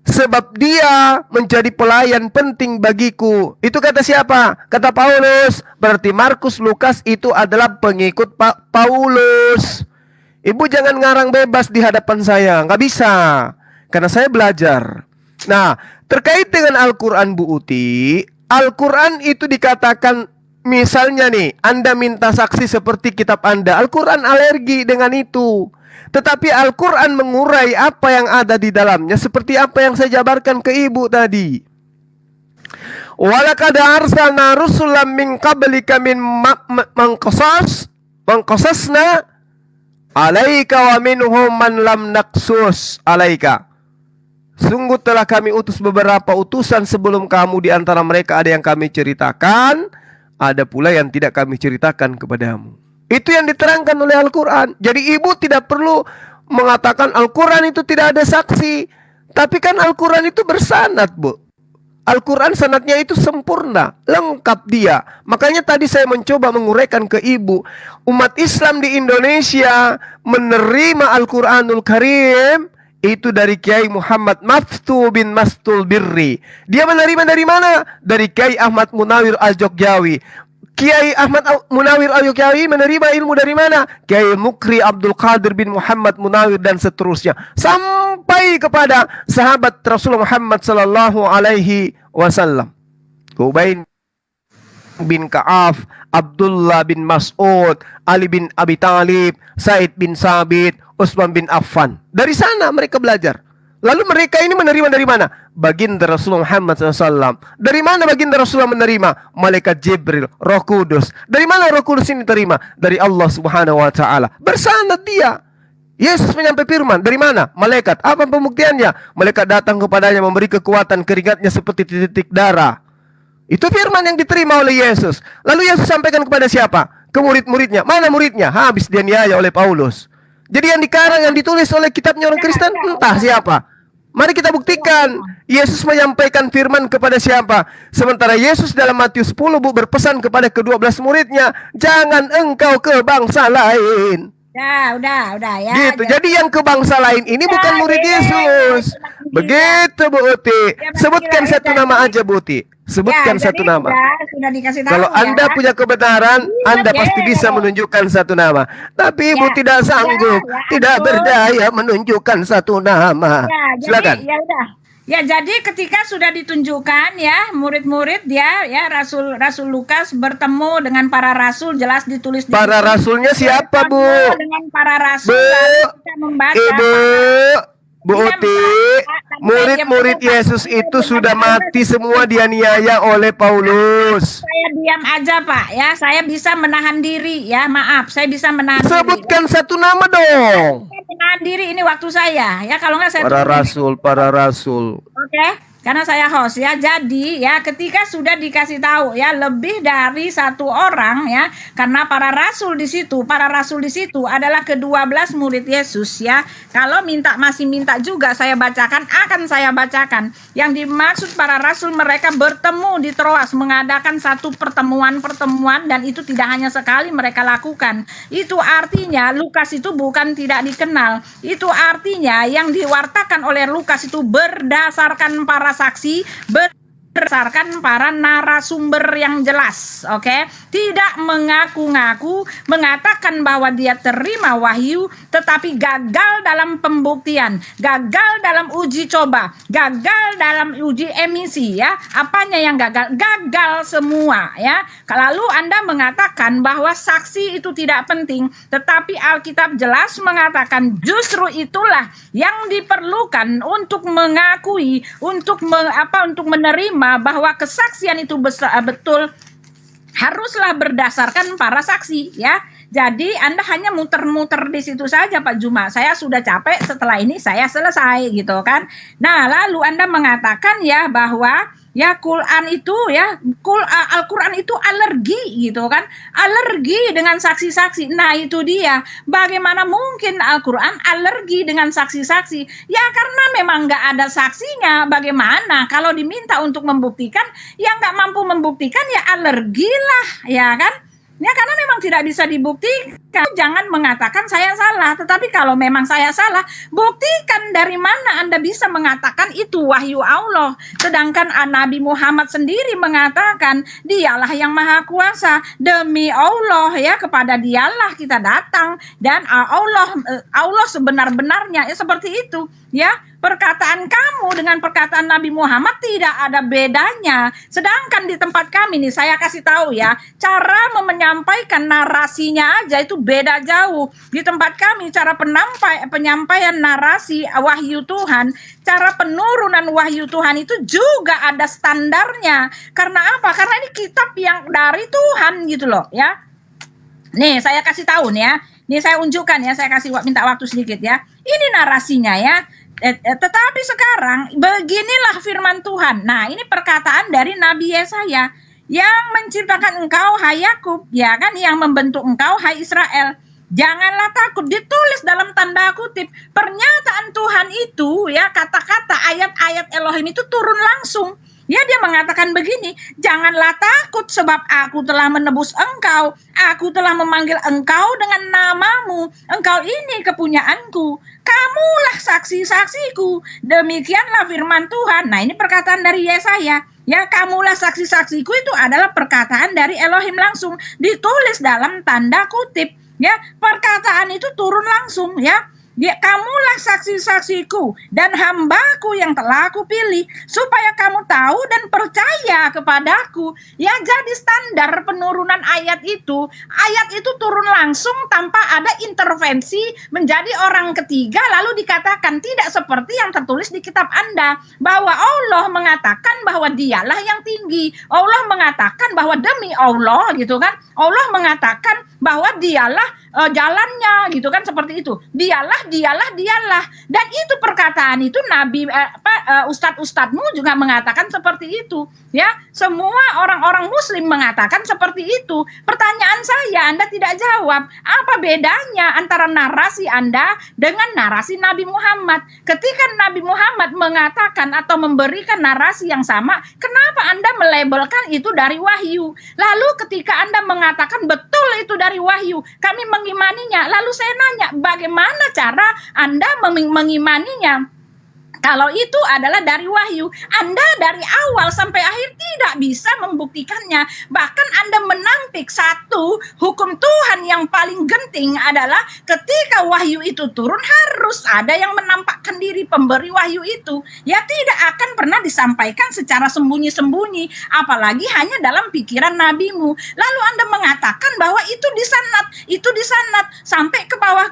Sebab dia menjadi pelayan penting bagiku. Itu kata siapa? Kata Paulus. Berarti Markus, Lukas itu adalah pengikut Paulus. Ibu jangan ngarang bebas di hadapan saya, nggak bisa. Karena saya belajar. Nah, terkait dengan Al-Quran Bu Uti, Al-Quran itu dikatakan, misalnya nih, Anda minta saksi seperti kitab Anda, Al-Quran alergi dengan itu. Tetapi Al-Quran mengurai apa yang ada di dalamnya, seperti apa yang saya jabarkan ke ibu tadi. Walaqad arsalna rusulan min qablika min mangqasasna alaika wa minhum man lam naqsus alaika. Sungguh telah kami utus beberapa utusan sebelum kamu, di antara mereka ada yang kami ceritakan, ada pula yang tidak kami ceritakan kepadamu. Itu yang diterangkan oleh Al-Quran. Jadi ibu tidak perlu mengatakan Al-Quran itu tidak ada saksi. Tapi kan Al-Quran itu bersanad, Bu. Al-Quran sanadnya itu sempurna, lengkap dia. Makanya tadi saya mencoba menguraikan ke ibu, umat Islam di Indonesia menerima Al-Quranul Karim Itu dari Kiai Muhammad Maftu bin Mastul Birri. Dia menerima dari mana? Dari Kiai Ahmad Munawir Al-Jogjawi. Kiai Ahmad Munawir Al-Jogjawi menerima ilmu dari mana? Kiai Mukri Abdul Qadir bin Muhammad Munawir dan seterusnya. Sampai kepada sahabat Rasulullah Muhammad sallallahu alaihi wasallam. Ubay bin Ka'af, Abdullah bin Mas'ud, Ali bin Abi Talib, Said bin Sabit, Utsman bin Affan. Dari sana mereka belajar. Lalu mereka ini menerima dari mana? Baginda Rasulullah Muhammad SAW. Dari mana baginda Rasulullah menerima? Malaikat Jibril, Roh Kudus. Dari mana Roh Kudus ini terima? Dari Allah Subhanahu wa taala. Bersama dia. Yesus menyampaikan firman. Dari mana? Malaikat. Apa pembuktiannya? Malaikat datang kepadanya memberi kekuatan, keringatnya seperti titik darah. Itu firman yang diterima oleh Yesus. Lalu Yesus sampaikan kepada siapa? Ke murid-muridnya. Mana muridnya? Habis dia niaya oleh Paulus. Jadi yang dikarang, yang ditulis oleh kitabnya orang Kristen, entah siapa. Mari kita buktikan. Yesus menyampaikan firman kepada siapa? Sementara Yesus dalam Matius 10 berpesan kepada ke-12 muridnya, jangan engkau ke bangsa lain. Udah ya. Gitu. Jadi yang ke bangsa lain ini bukan murid Yesus. Begitu Bu Uti. Sebutkan satu nama aja Bu Uti. Sebutkan satu nama. Sudah dikasih tahu. Kalau Anda punya kebenaran, Anda pasti bisa menunjukkan satu nama. Tapi Ibu tidak sanggup, tidak berdaya menunjukkan satu nama. Silakan. Ya, jadi ketika sudah ditunjukkan ya murid-murid dia ya Rasul Lukas bertemu dengan para rasul, jelas ditulis di para rasulnya siapa, Bu? Dengan para rasul kita membaca. Ibu, Bu Uti, murid-murid Yesus itu sudah mati semua dianiaya oleh Paulus. Saya diam aja Pak ya, saya bisa menahan diri ya, maaf, saya bisa menahan diri. Sebutkan satu nama dong. Menahan diri, ini waktu saya ya, kalau nggak saya para rasul. Oke, karena saya host ya. Jadi ya ketika sudah dikasih tahu ya lebih dari satu orang ya, karena para rasul di situ adalah ke-12 murid Yesus ya. Kalau masih minta juga saya bacakan, akan saya bacakan. Yang dimaksud para rasul, mereka bertemu di Troas, mengadakan satu pertemuan dan itu tidak hanya sekali mereka lakukan. Itu artinya Lukas itu bukan tidak dikenal. Itu artinya yang diwartakan oleh Lukas itu berdasarkan para saksi, berdasarkan para narasumber yang jelas, oke? Tidak mengaku-ngaku, mengatakan bahwa dia terima wahyu, tetapi gagal dalam pembuktian, gagal dalam uji coba, gagal dalam uji emisi ya. Apanya yang gagal? Gagal semua ya. Lalu Anda mengatakan bahwa saksi itu tidak penting, tetapi Alkitab jelas mengatakan justru itulah yang diperlukan untuk mengakui, untuk menerima bahwa kesaksian itu betul haruslah berdasarkan para saksi ya. Jadi Anda hanya muter-muter di situ saja Pak Juma. Saya sudah capek, setelah ini saya selesai gitu kan. Nah, lalu Anda mengatakan ya bahwa ya Al-Quran itu alergi gitu kan, alergi dengan saksi-saksi. Nah itu dia, bagaimana mungkin Al-Quran alergi dengan saksi-saksi? Ya karena memang nggak ada saksinya. Bagaimana kalau diminta untuk membuktikan, ya nggak mampu membuktikan, ya alergi lah ya kan. Ya karena memang tidak bisa dibuktikan. Jangan mengatakan saya salah. Tetapi kalau memang saya salah, buktikan dari mana Anda bisa mengatakan itu wahyu Allah. Sedangkan Nabi Muhammad sendiri mengatakan dialah yang maha kuasa. Demi Allah ya, kepada dialah kita datang. Dan Allah sebenar-benarnya ya, seperti itu ya. Perkataan kamu dengan perkataan Nabi Muhammad tidak ada bedanya. Sedangkan di tempat kami nih, saya kasih tahu ya, cara menyampaikan narasinya aja itu beda jauh. Di tempat kami cara penyampaian narasi wahyu Tuhan, cara penurunan wahyu Tuhan itu juga ada standarnya. Karena apa? Karena ini kitab yang dari Tuhan gitu loh ya. Nih saya kasih tahu nih ya. Nih saya unjukkan ya, saya kasih minta waktu sedikit ya. Ini narasinya ya. Tetapi sekarang beginilah firman Tuhan. Nah ini perkataan dari Nabi Yesaya, yang menciptakan engkau hai Yakub, ya kan, yang membentuk engkau hai Israel. Janganlah takut, ditulis dalam tanda kutip. Pernyataan Tuhan itu ya, kata-kata ayat-ayat Elohim itu turun langsung. Ya, dia mengatakan begini, janganlah takut sebab aku telah menebus engkau. Aku telah memanggil engkau dengan namamu. Engkau ini kepunyaanku. Kamulah saksi-saksiku. Demikianlah firman Tuhan. Nah, ini perkataan dari Yesaya. Ya, kamulah saksi-saksiku itu adalah perkataan dari Elohim langsung. Ditulis dalam tanda kutip. Ya, perkataan itu turun langsung, ya. Ya, kamulah saksi-saksiku dan hambaku yang telah aku pilih, supaya kamu tahu dan percaya kepadaku. Ya, jadi standar penurunan ayat itu turun langsung tanpa ada intervensi menjadi orang ketiga, lalu dikatakan tidak seperti yang tertulis di kitab Anda, bahwa Allah mengatakan bahwa dialah yang tinggi. Allah mengatakan bahwa demi Allah, gitu kan. Allah mengatakan bahwa dialah jalannya, gitu kan, seperti itu. Dialah. Dan itu perkataan itu Nabi ustadz-ustadzmu juga mengatakan seperti itu, ya. Semua orang-orang muslim mengatakan seperti itu. Pertanyaan saya, Anda tidak jawab. Apa bedanya antara narasi Anda dengan narasi Nabi Muhammad? Ketika Nabi Muhammad mengatakan atau memberikan narasi yang sama, kenapa Anda melabelkan itu dari wahyu? Lalu ketika Anda mengatakan betul itu dari wahyu, kami mengimaninya. Lalu saya nanya, bagaimana cara Anda mengimaninya? Kalau itu adalah dari wahyu, Anda dari awal sampai akhir tidak bisa membuktikannya. Bahkan Anda menampik satu hukum Tuhan yang paling genting adalah ketika wahyu itu turun harus ada yang menampakkan diri pemberi wahyu itu. Ya, tidak akan pernah disampaikan secara sembunyi-sembunyi, apalagi hanya dalam pikiran nabimu. Lalu Anda mengatakan bahwa itu disanad sampai ke bawah.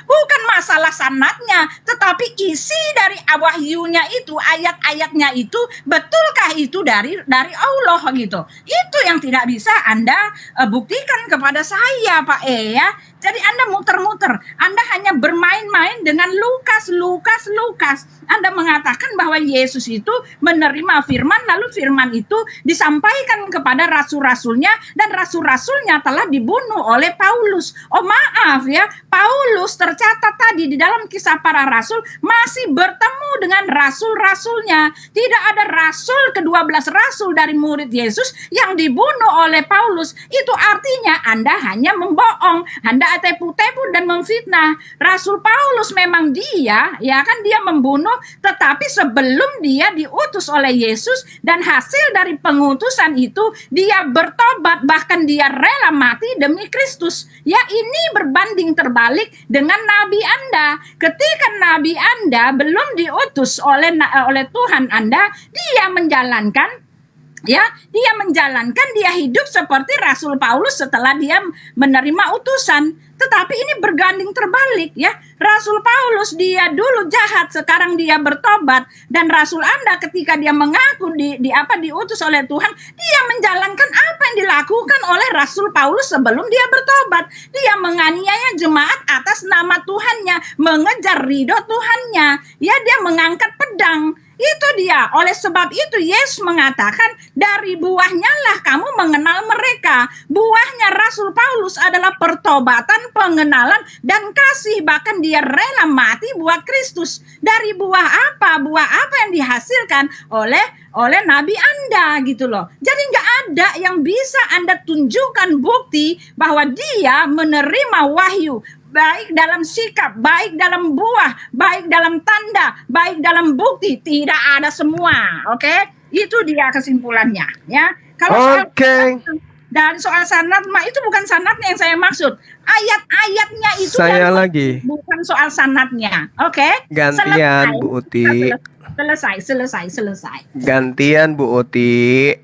Bukan masalah sanadnya, tetapi isi dari wahyunya itu, ayat-ayatnya itu, betulkah itu dari Allah gitu. Itu yang tidak bisa Anda buktikan kepada saya, Pak ya. Jadi Anda muter-muter, Anda hanya bermain-main dengan Lukas. Anda mengatakan bahwa Yesus itu menerima firman, lalu firman itu disampaikan kepada rasul-rasulnya, dan rasul-rasulnya telah dibunuh oleh Paulus. Oh maaf ya, Paulus tercatat tadi di dalam Kisah Para Rasul masih bertemu dengan rasul-rasulnya. Tidak ada rasul, ke-12 rasul dari murid Yesus yang dibunuh oleh Paulus. Itu artinya Anda hanya membohong, Anda tepu-tepu dan memfitnah. Rasul Paulus memang dia membunuh, tetapi sebelum dia diutus oleh Yesus, dan hasil dari pengutusan itu dia bertobat, bahkan dia rela mati demi Kristus. Ya, ini berbanding terbalik dengan nabi Anda. Ketika nabi Anda belum diutus oleh Tuhan Anda, dia hidup seperti Rasul Paulus setelah dia menerima utusan. Tetapi ini berganding terbalik ya. Rasul Paulus dia dulu jahat, sekarang dia bertobat, dan Rasul Anda ketika dia mengaku diutus oleh Tuhan, dia menjalankan apa yang dilakukan oleh Rasul Paulus sebelum dia bertobat. Dia menganiaya jemaat atas nama Tuhannya, mengejar ridho Tuhannya. Ya, dia mengangkat pedang. Itu dia. Oleh sebab itu Yesus mengatakan, dari buahnya lah kamu mengenal mereka. Buahnya Rasul Paulus adalah pertobatan, pengenalan, dan kasih. Bahkan dia rela mati buat Kristus. Dari buah apa? Buah apa yang dihasilkan oleh nabi Anda gitu loh. Jadi nggak ada yang bisa Anda tunjukkan bukti bahwa dia menerima wahyu, baik dalam sikap, baik dalam buah, baik dalam tanda, baik dalam bukti. Tidak ada semua. Oke? Itu dia kesimpulannya ya. Kalau dan soal sanad, itu bukan sanadnya yang saya maksud. Ayat-ayatnya itu bukan soal sanadnya. Oke? Gantian, Bu Uti. Selesai. Gantian, Bu Uti.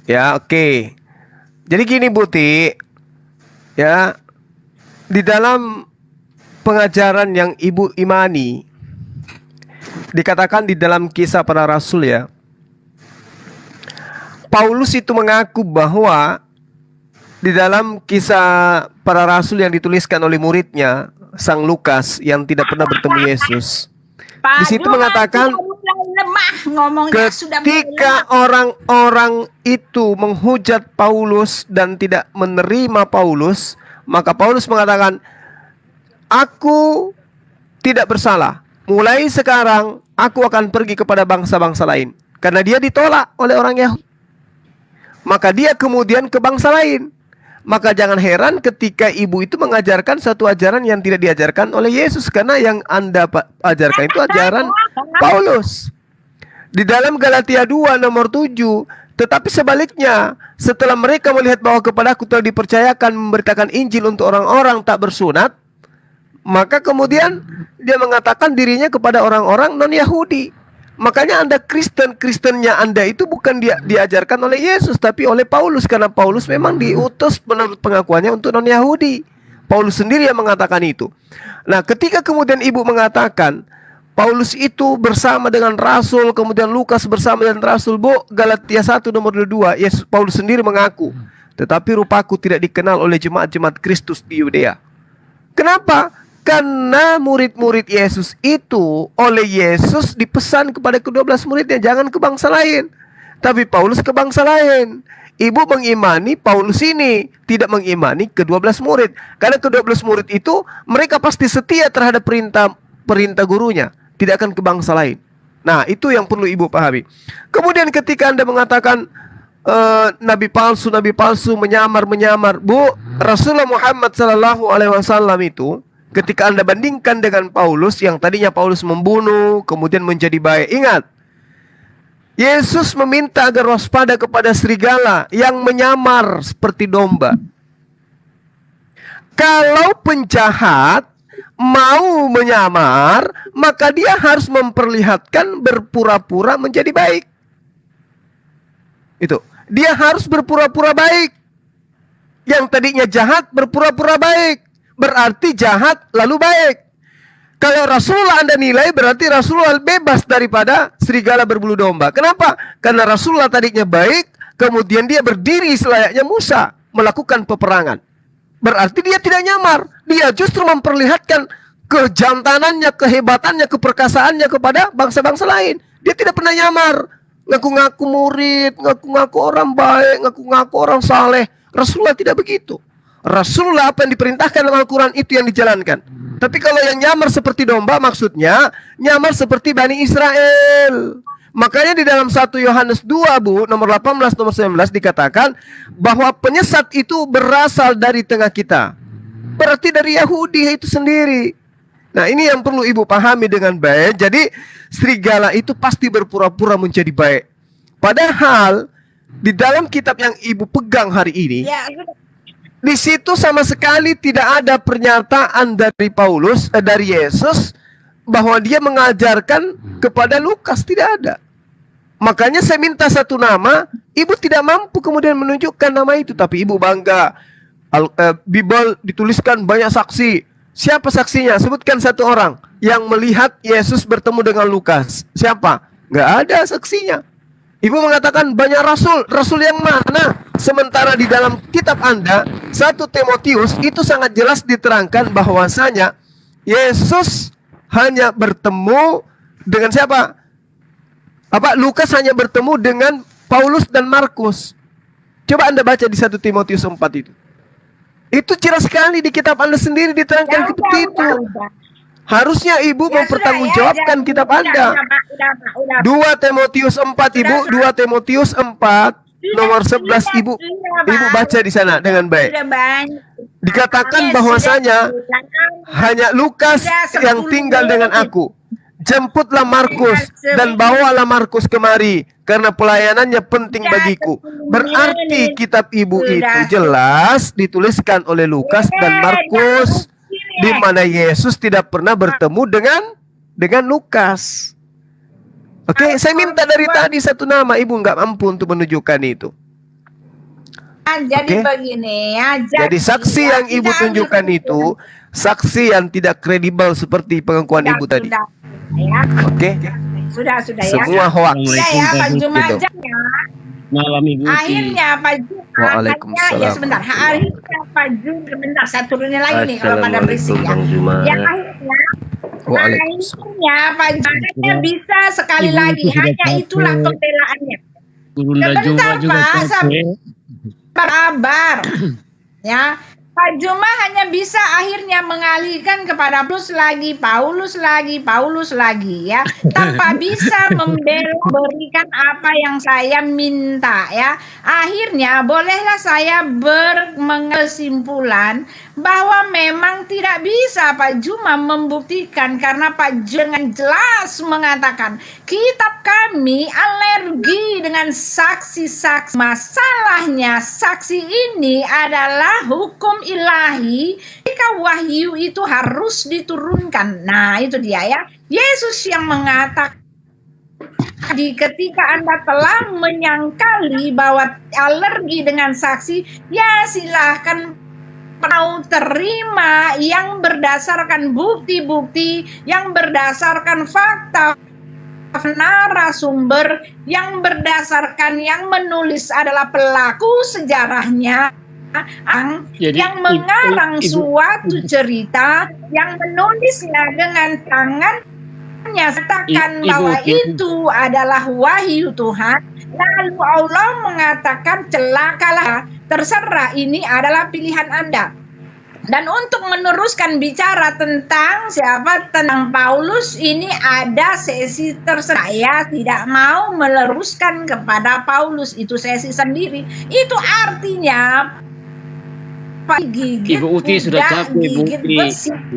Ya, oke. Jadi gini, Bu Uti. Ya, di dalam pengajaran yang Ibu imani, dikatakan di dalam Kisah Para Rasul ya, Paulus itu mengaku bahwa di dalam Kisah Para Rasul yang dituliskan oleh muridnya, Sang Lukas yang tidak pernah bertemu Yesus, di situ mengatakan ketika orang-orang itu menghujat Paulus dan tidak menerima Paulus, maka Paulus mengatakan, aku tidak bersalah. Mulai sekarang aku akan pergi kepada bangsa-bangsa lain. karena dia ditolak oleh orang Yahudi. Maka dia kemudian ke bangsa lain. Maka jangan heran ketika ibu itu mengajarkan satu ajaran yang tidak diajarkan oleh Yesus, karena yang Anda ajarkan itu ajaran Paulus. Di dalam Galatia 2 nomor 7, tetapi sebaliknya, setelah mereka melihat bahwa kepadaku telah dipercayakan memberitakan Injil untuk orang-orang tak bersunat, maka kemudian dia mengatakan dirinya kepada orang-orang non-Yahudi. Makanya Anda Kristennya Anda itu bukan diajarkan oleh Yesus, tapi oleh Paulus, karena Paulus memang diutus menurut pengakuannya untuk non-Yahudi. Paulus sendiri yang mengatakan itu. Nah, ketika kemudian ibu mengatakan Paulus itu bersama dengan Rasul, kemudian Lukas bersama dengan Rasul, Galatia 1 nomor 2, Yesus Paulus sendiri mengaku, tetapi rupaku tidak dikenal oleh jemaat-jemaat Kristus di Yudea. Kenapa? Karena murid-murid Yesus itu oleh Yesus dipesan kepada ke-12 muridnya, jangan ke bangsa lain. Tapi Paulus ke bangsa lain. Ibu mengimani Paulus ini, tidak mengimani ke-12 murid. Karena ke-12 murid itu mereka pasti setia terhadap perintah gurunya, tidak akan ke bangsa lain. Nah, itu yang perlu ibu pahami. Kemudian ketika Anda mengatakan nabi palsu menyamar, Bu, Rasulullah Muhammad SAW itu ketika Anda bandingkan dengan Paulus, yang tadinya Paulus membunuh, kemudian menjadi baik. Ingat, Yesus meminta agar waspada kepada serigala yang menyamar seperti domba. Kalau penjahat mau menyamar, maka dia harus memperlihatkan berpura-pura menjadi baik. Itu, dia harus berpura-pura baik. Yang tadinya jahat berpura-pura baik. Berarti jahat lalu baik. Kalau Rasulullah Anda nilai, berarti Rasulullah bebas daripada serigala berbulu domba. Kenapa? Karena Rasulullah tadinya baik, kemudian dia berdiri selayaknya Musa melakukan peperangan. Berarti dia tidak nyamar. Dia justru memperlihatkan kejantanannya, kehebatannya, keperkasaannya kepada bangsa-bangsa lain. Dia tidak pernah nyamar. Ngaku-ngaku murid, ngaku-ngaku orang baik, ngaku-ngaku orang saleh. Rasulullah tidak begitu. Rasulullah apa yang diperintahkan dalam Al-Quran itu yang dijalankan. Tapi kalau yang nyamar seperti domba, maksudnya nyamar seperti Bani Israel. Makanya di dalam 1 Yohanes 2 nomor 18, nomor 19 dikatakan bahwa penyesat itu berasal dari tengah kita. Berarti dari Yahudi itu sendiri. Nah, ini yang perlu ibu pahami dengan baik. Jadi serigala itu pasti berpura-pura menjadi baik. Padahal di dalam kitab yang ibu pegang hari ini, di situ sama sekali tidak ada pernyataan dari Paulus, dari Yesus, bahwa dia mengajarkan kepada Lukas, tidak ada. Makanya saya minta satu nama, ibu tidak mampu kemudian menunjukkan nama itu, tapi ibu bangga. Bible dituliskan banyak saksi. Siapa saksinya? Sebutkan satu orang yang melihat Yesus bertemu dengan Lukas. Siapa? Nggak ada saksinya. Ibu mengatakan banyak rasul. Rasul yang mana? Sementara di dalam kitab Anda 1 Timotius itu sangat jelas diterangkan bahwasanya Yesus hanya bertemu dengan siapa? Lukas hanya bertemu dengan Paulus dan Markus. Coba Anda baca di 1 Timotius 4 itu. Itu jelas sekali di kitab Anda sendiri diterangkan seperti itu. Harusnya ibu mempertanggungjawabkan kitab Anda. 2 Timotius 4 ibu, 2 Timotius 4 nomor 11 ibu baca di sana dengan baik. Dikatakan bahwasanya hanya Lukas yang tinggal dengan aku. Jemputlah Markus dan bawalah Markus kemari, karena pelayanannya penting bagiku. Berarti kitab ibu itu jelas dituliskan oleh Lukas dan Markus, di mana Yesus tidak pernah bertemu dengan Lukas. Oke, saya minta dari tadi satu nama, ibu nggak mampu untuk menunjukkan itu. Jadi begini ya. Jadi saksi yang ibu tunjukkan itu saksi yang tidak kredibel seperti pengakuan ibu tadi. Oke. Sudah ya. Semua hoax. Ya, Pak Juma aja ya. Malam ibu. Akhirnya Pak Juma. Waalaikumsalam. Ya sebentar. Akhirnya Pak Juma sebentar. Saya turunin lagi nih kalau pada berisik ya. Ya akhirnya Pak Juma bisa sekali lagi. Hanya itulah pembelaannya. Sebentar Pak. Sabar. Ya. Pak Juma hanya bisa akhirnya mengalihkan kepada Paulus lagi ya, tanpa bisa memberikan apa yang saya minta ya. Akhirnya bolehlah saya berkesimpulan bahwa memang tidak bisa Pak Juma membuktikan, karena Pak Juma dengan jelas mengatakan kitab kami alergi dengan saksi-saksi. Masalahnya saksi ini adalah hukum ilahi, ketika wahyu itu harus diturunkan. Nah itu dia ya, Yesus yang mengatakan ketika Anda telah menyangkali bahwa alergi dengan saksi, ya silahkan mau terima yang berdasarkan bukti-bukti, yang berdasarkan fakta, narasumber, yang berdasarkan yang menulis adalah pelaku sejarahnya, yang mengarang suatu cerita, yang menulisnya dengan tangannya, katakan bahwa itu adalah wahyu Tuhan. Lalu Allah mengatakan celakalah, terserah, ini adalah pilihan Anda. Dan untuk meneruskan bicara tentang tentang Paulus, ini ada sesi terserah. Saya tidak mau meneruskan kepada Paulus, itu sesi sendiri. Itu artinya Ibu Uti sudah capek, Bu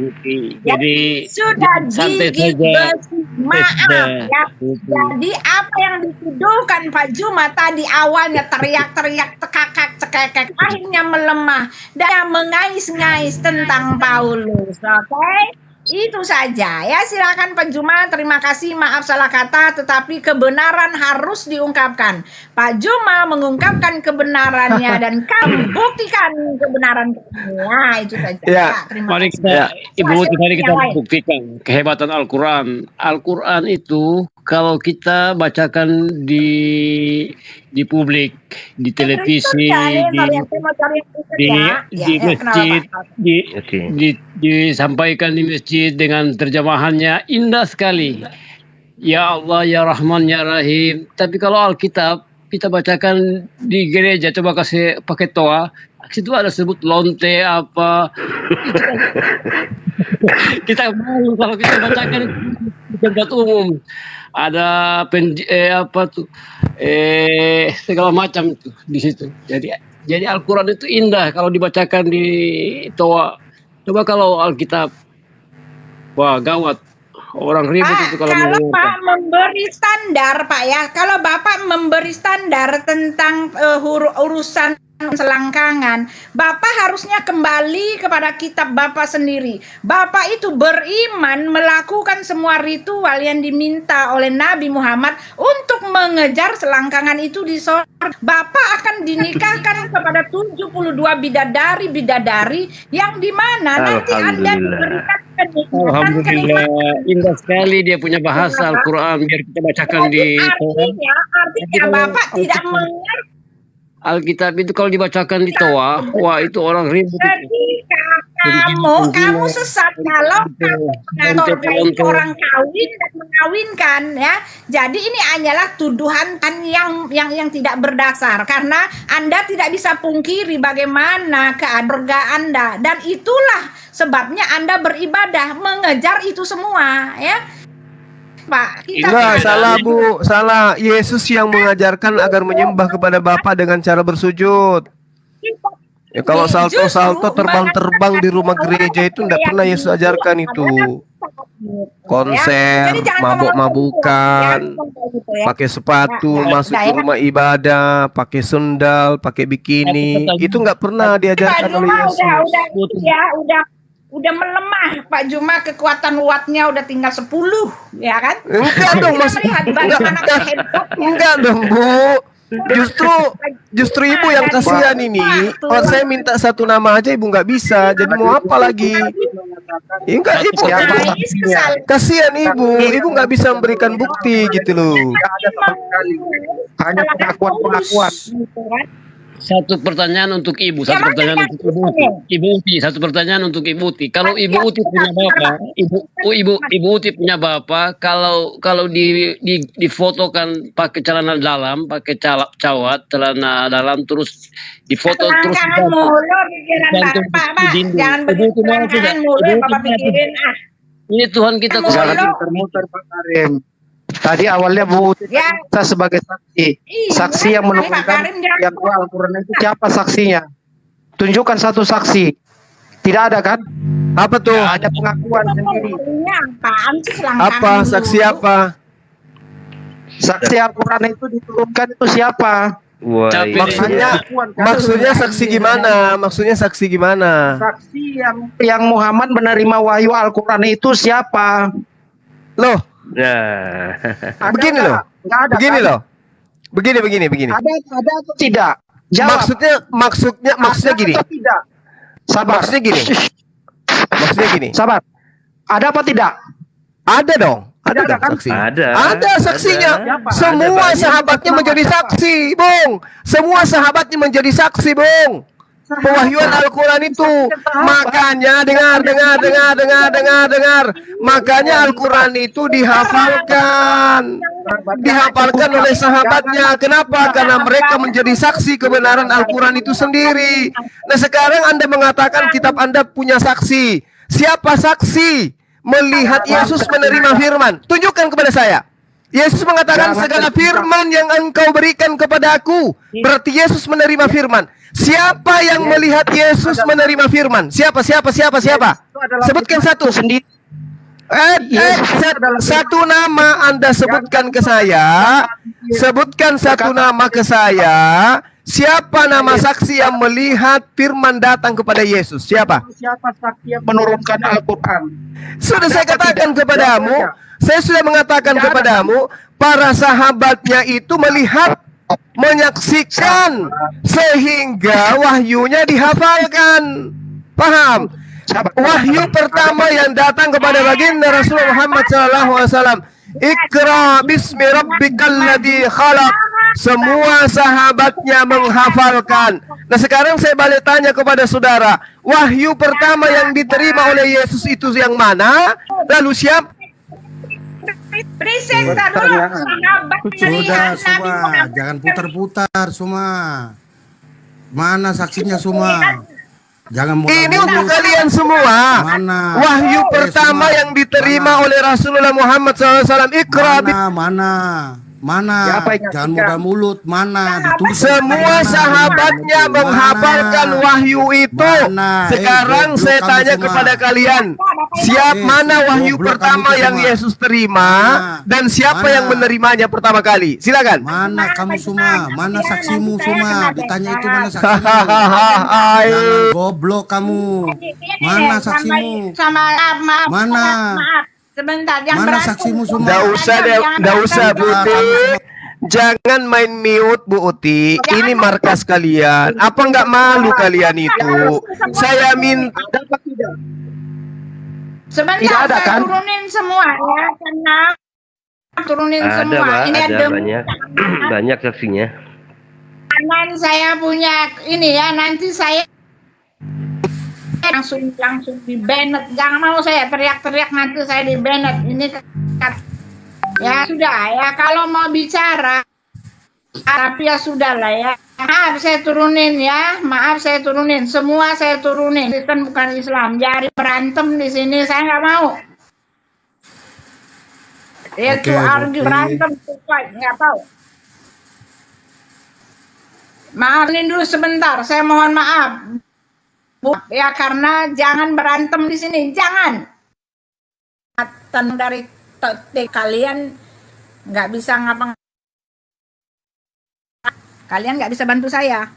Uti. Jadi sudah santai gigit saja. besi. Maaf ya. Jadi apa yang dituduhkan Pak Juma tadi awalnya teriak-teriak, cekakak, akhirnya melemah dan mengais-ngais tentang Paulus. Oke? Itu saja ya, silakan Pak Juma. Terima kasih, maaf salah kata, tetapi kebenaran harus diungkapkan. Pak Juma mengungkapkan kebenarannya dan kamu buktikan kebenarannya. Itu saja. Ya. Terima Mari kasih. kita, Ibu Uti, mari kita buktikan kehebatan Al-Quran. Al-Quran itu kalau kita bacakan di publik, di televisi, di masjid, disampaikan di masjid dengan terjemahannya indah sekali. Ya Allah, ya Rahman, ya Rahim. Tapi kalau Alkitab kita bacakan di gereja, coba kasih pakai toa, situ ada sebut lonte apa. Itu kan, kita malu kalau kita bacakan di tempat umum. Ada segala macam tuh di situ. Jadi Al-Quran itu indah kalau dibacakan di toa. Coba kalau Alkitab, wah gawat. Orang ribut itu kalau Pak memberi standar, Pak ya. Kalau Bapak memberi standar tentang urusan selangkangan, Bapak harusnya kembali kepada kitab Bapak sendiri. Bapak itu beriman melakukan semua ritual yang diminta oleh Nabi Muhammad untuk mengejar selangkangan itu di sorga. Bapak akan dinikahkan kepada 72 bidadari yang dimana nanti Anda diberikan kenikmatan. Alhamdulillah, indah sekali dia punya bahasa Al-Quran. Biar kita bacakan di artinya Bapak tidak mengerti Alkitab itu kalau dibacakan di toa, wah itu orang ribut. Jadi kamu sesat kalau kamu orang kawin dan mengawinkan ya. Jadi ini hanyalah tuduhan yang tidak berdasar, karena Anda tidak bisa pungkiri bagaimana keluarga Anda, dan itulah sebabnya Anda beribadah mengejar itu semua ya. Pak, enggak, salah Bu, salah. Yesus yang mengajarkan agar menyembah kepada Bapa dengan cara bersujud. Ya, kalau salto-salto terbang-terbang di rumah gereja itu enggak pernah Yesus ajarkan itu. Konser, mabuk-mabukan, pakai sepatu, masuk ke rumah ibadah, pakai sendal, pakai bikini, itu enggak pernah diajarkan oleh Yesus. Udah melemah Pak Juma, kekuatan wattnya udah tinggal 10 ya kan? Enggak dong Mas, enggak dong Bu. Justru Ibu yang kasihan ini. Kalau saya minta satu nama aja Ibu nggak bisa, jadi mau apa lagi? Enggak, Ibu kasihan Ibu nggak bisa memberikan bukti gitu loh. Hanya pengakuan. Satu pertanyaan untuk Ibu, Ya, satu mana pertanyaan yang untuk Ibu Uti. Ibu Uti, satu pertanyaan untuk Ibu Uti. Kalau Ibu Uti punya bapak, Ibu Uti punya bapak, kalau difotokan pakai celana dalam, pakai cawat, celana dalam, terus difoto terus Selangkangan mulu pikiran digantung Bapak, di Pak. dinding. Jangan Ibu begitu Uti mau tidak? selangkangan mulu Ibu yang Uti Bapak mau tidak? pikirin. Ini Tuhan kita Kamu kembali. dulu. Muter-muter Pak Karim. Tadi awalnya Bu Uti Ya. kita sebagai saksi. Iya, Saksi yang Pak menurunkan Karim jangan yang dua Al-Quran itu siapa saksinya? Tunjukkan satu saksi. Tidak ada kan? Apa tuh? Ada pengakuan sendiri. Ini apaan sih selangkangan Apa? Saksi mulu? apa? Saksi Al-Quran itu diturunkan itu siapa? Wah, Capek. Maksudnya saksi gimana? Maksudnya saksi gimana? Saksi yang Muhammad menerima wahyu Al-Quran itu siapa? Loh, nah, Ada begini nggak? loh. Nggak ada, Begini kan? loh. Begini. Ada atau tidak? Jawab. Maksudnya gini. Ada atau tidak? Sabar. Maksudnya gini. Maksudnya gini. Sabar. Ada apa tidak? Ada dong. Ada Ada dong kan? saksi. ada. Ada saksinya. Ada. Semua Ada sahabatnya banyak. menjadi saksi, Bung. Semua sahabatnya menjadi saksi, Bung. Pewahyuan Al-Quran itu. Makanya dengar. Makanya Al-Quran itu dihafalkan. Dihafalkan oleh sahabatnya. Kenapa? Karena mereka menjadi saksi kebenaran Al-Quran itu sendiri. Nah, sekarang Anda mengatakan kitab Anda punya saksi. Siapa saksi? Melihat Yesus menerima firman. Tunjukkan kepada saya. Yesus mengatakan segala firman yang engkau berikan kepada aku. Berarti Yesus menerima firman. Siapa yang melihat Yesus menerima firman? Siapa? Sebutkan satu. Sendiri. Satu nama Anda sebutkan ke saya. Sebutkan satu nama ke saya. Siapa nama saksi yang melihat firman datang kepada Yesus? Siapa? Siapa saksi yang menurunkan Al-Quran? Sudah saya katakan kepadamu. Saya sudah mengatakan kepadamu. Para sahabatnya itu melihat, menyaksikan, sehingga wahyunya dihafalkan. Paham? Wahyu pertama yang datang kepada baginda Rasulullah Muhammad SAW. Iqra bismi rabbikal ladzi khalaq. Semua sahabatnya menghafalkan. Nah, sekarang saya balik tanya kepada saudara, wahyu pertama yang diterima oleh Yesus itu yang mana? Lalu siapa? Presenter dulu. Sahabat Sudah melihat Nabi semua, Muhammad. jangan putar-putar semua. Mana saksinya semua? Jangan Ini untuk mutar-mutar. kalian semua. Mana? Wahyu pertama semua. yang diterima Mana? oleh Rasulullah Muhammad SAW. Iqra Mana? Siapa yang Jangan nyaksikan? mudah mulut. Mana? Ditulis. Semua Mana? sahabatnya Mana? menghafalkan wahyu itu. Mana? Sekarang Goblok saya kamu tanya semua. kepada kalian, mana wahyu Goblok pertama kamu yang semua. Yesus terima Mana? dan siapa Mana? yang menerimanya pertama kali? Silakan. Mana kamu semua? Mana saksimu semua? Ditanya itu mana saksimu? Hahaha. Jangan goblok kamu. Mana saksimu? Maaf. Mana? Maaf. Sebentar, jangan Mana berantem. saksimu semua? Nggak usah deh, nggak usah Bu Uti. Jangan main mute Bu Uti. Ini markas kalian. Apa nggak malu kalian itu? Saya minta. Ada apa tidak? Sebentar, Tidak ada, saya kan? turunin semua ya, karena turunin ada semua. Pak, Ini ada ada banyak, banyak saksinya. kanan saya punya ini ya, nanti saya langsung di banned. Jangan mau saya teriak-teriak, nanti saya di banned. Ini ya sudah ya, kalau mau bicara tapi ya sudah lah ya. Maaf saya turunin ya, maaf saya turunin, semua saya turunin. Kristen bukan Islam, jadi berantem di sini saya nggak mau. Itu Oke, argue oke. berantem fight, nggak tahu. Maafin dulu sebentar, saya mohon maaf. Ya karena jangan berantem di sini, jangan. Dari kalian nggak bisa ngapa, kalian nggak bisa bantu saya,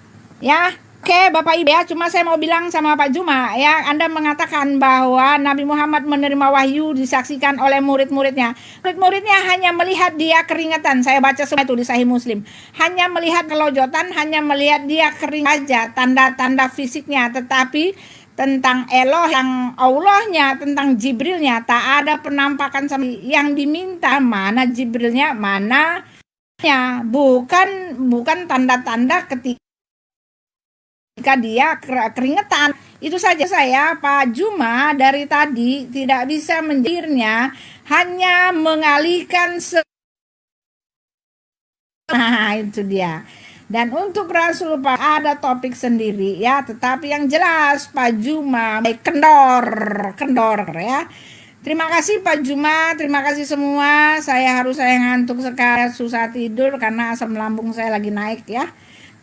ya. Oke, Bapak Ibu ya, cuma saya mau bilang sama Pak Juma ya, Anda mengatakan bahwa Nabi Muhammad menerima wahyu disaksikan oleh murid-muridnya. Murid-muridnya hanya melihat dia keringetan. Saya baca semua itu di Sahih Muslim. Hanya melihat kelojotan, hanya melihat dia kering aja, tanda-tanda fisiknya, tetapi tentang Eloh yang Allahnya, tentang Jibrilnya tak ada penampakan sama yang diminta. Mana Jibrilnya, mana ya, bukan tanda-tanda ketika jika dia keringetan. Itu saja saya, Pak Juma, dari tadi tidak bisa menjirnya, hanya mengalihkan nah itu dia. Dan untuk Rasul Pak ada topik sendiri ya, tetapi yang jelas Pak Juma kendor ya. Terima kasih Pak Juma, terima kasih semua. Saya ngantuk sekali, susah tidur karena asam lambung saya lagi naik ya.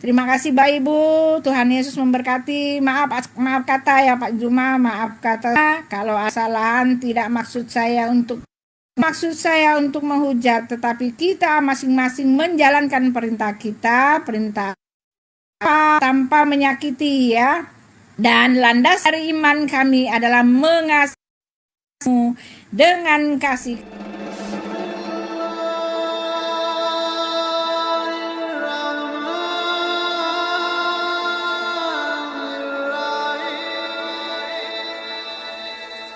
Terima kasih Bapak Ibu, Tuhan Yesus memberkati. Maaf kata ya Pak Juma, maaf kata kalau kesalahan, tidak maksud saya untuk menghujat, tetapi kita masing-masing menjalankan perintah kita, perintah tanpa menyakiti ya. Dan landas dari iman kami adalah mengasihi dengan kasih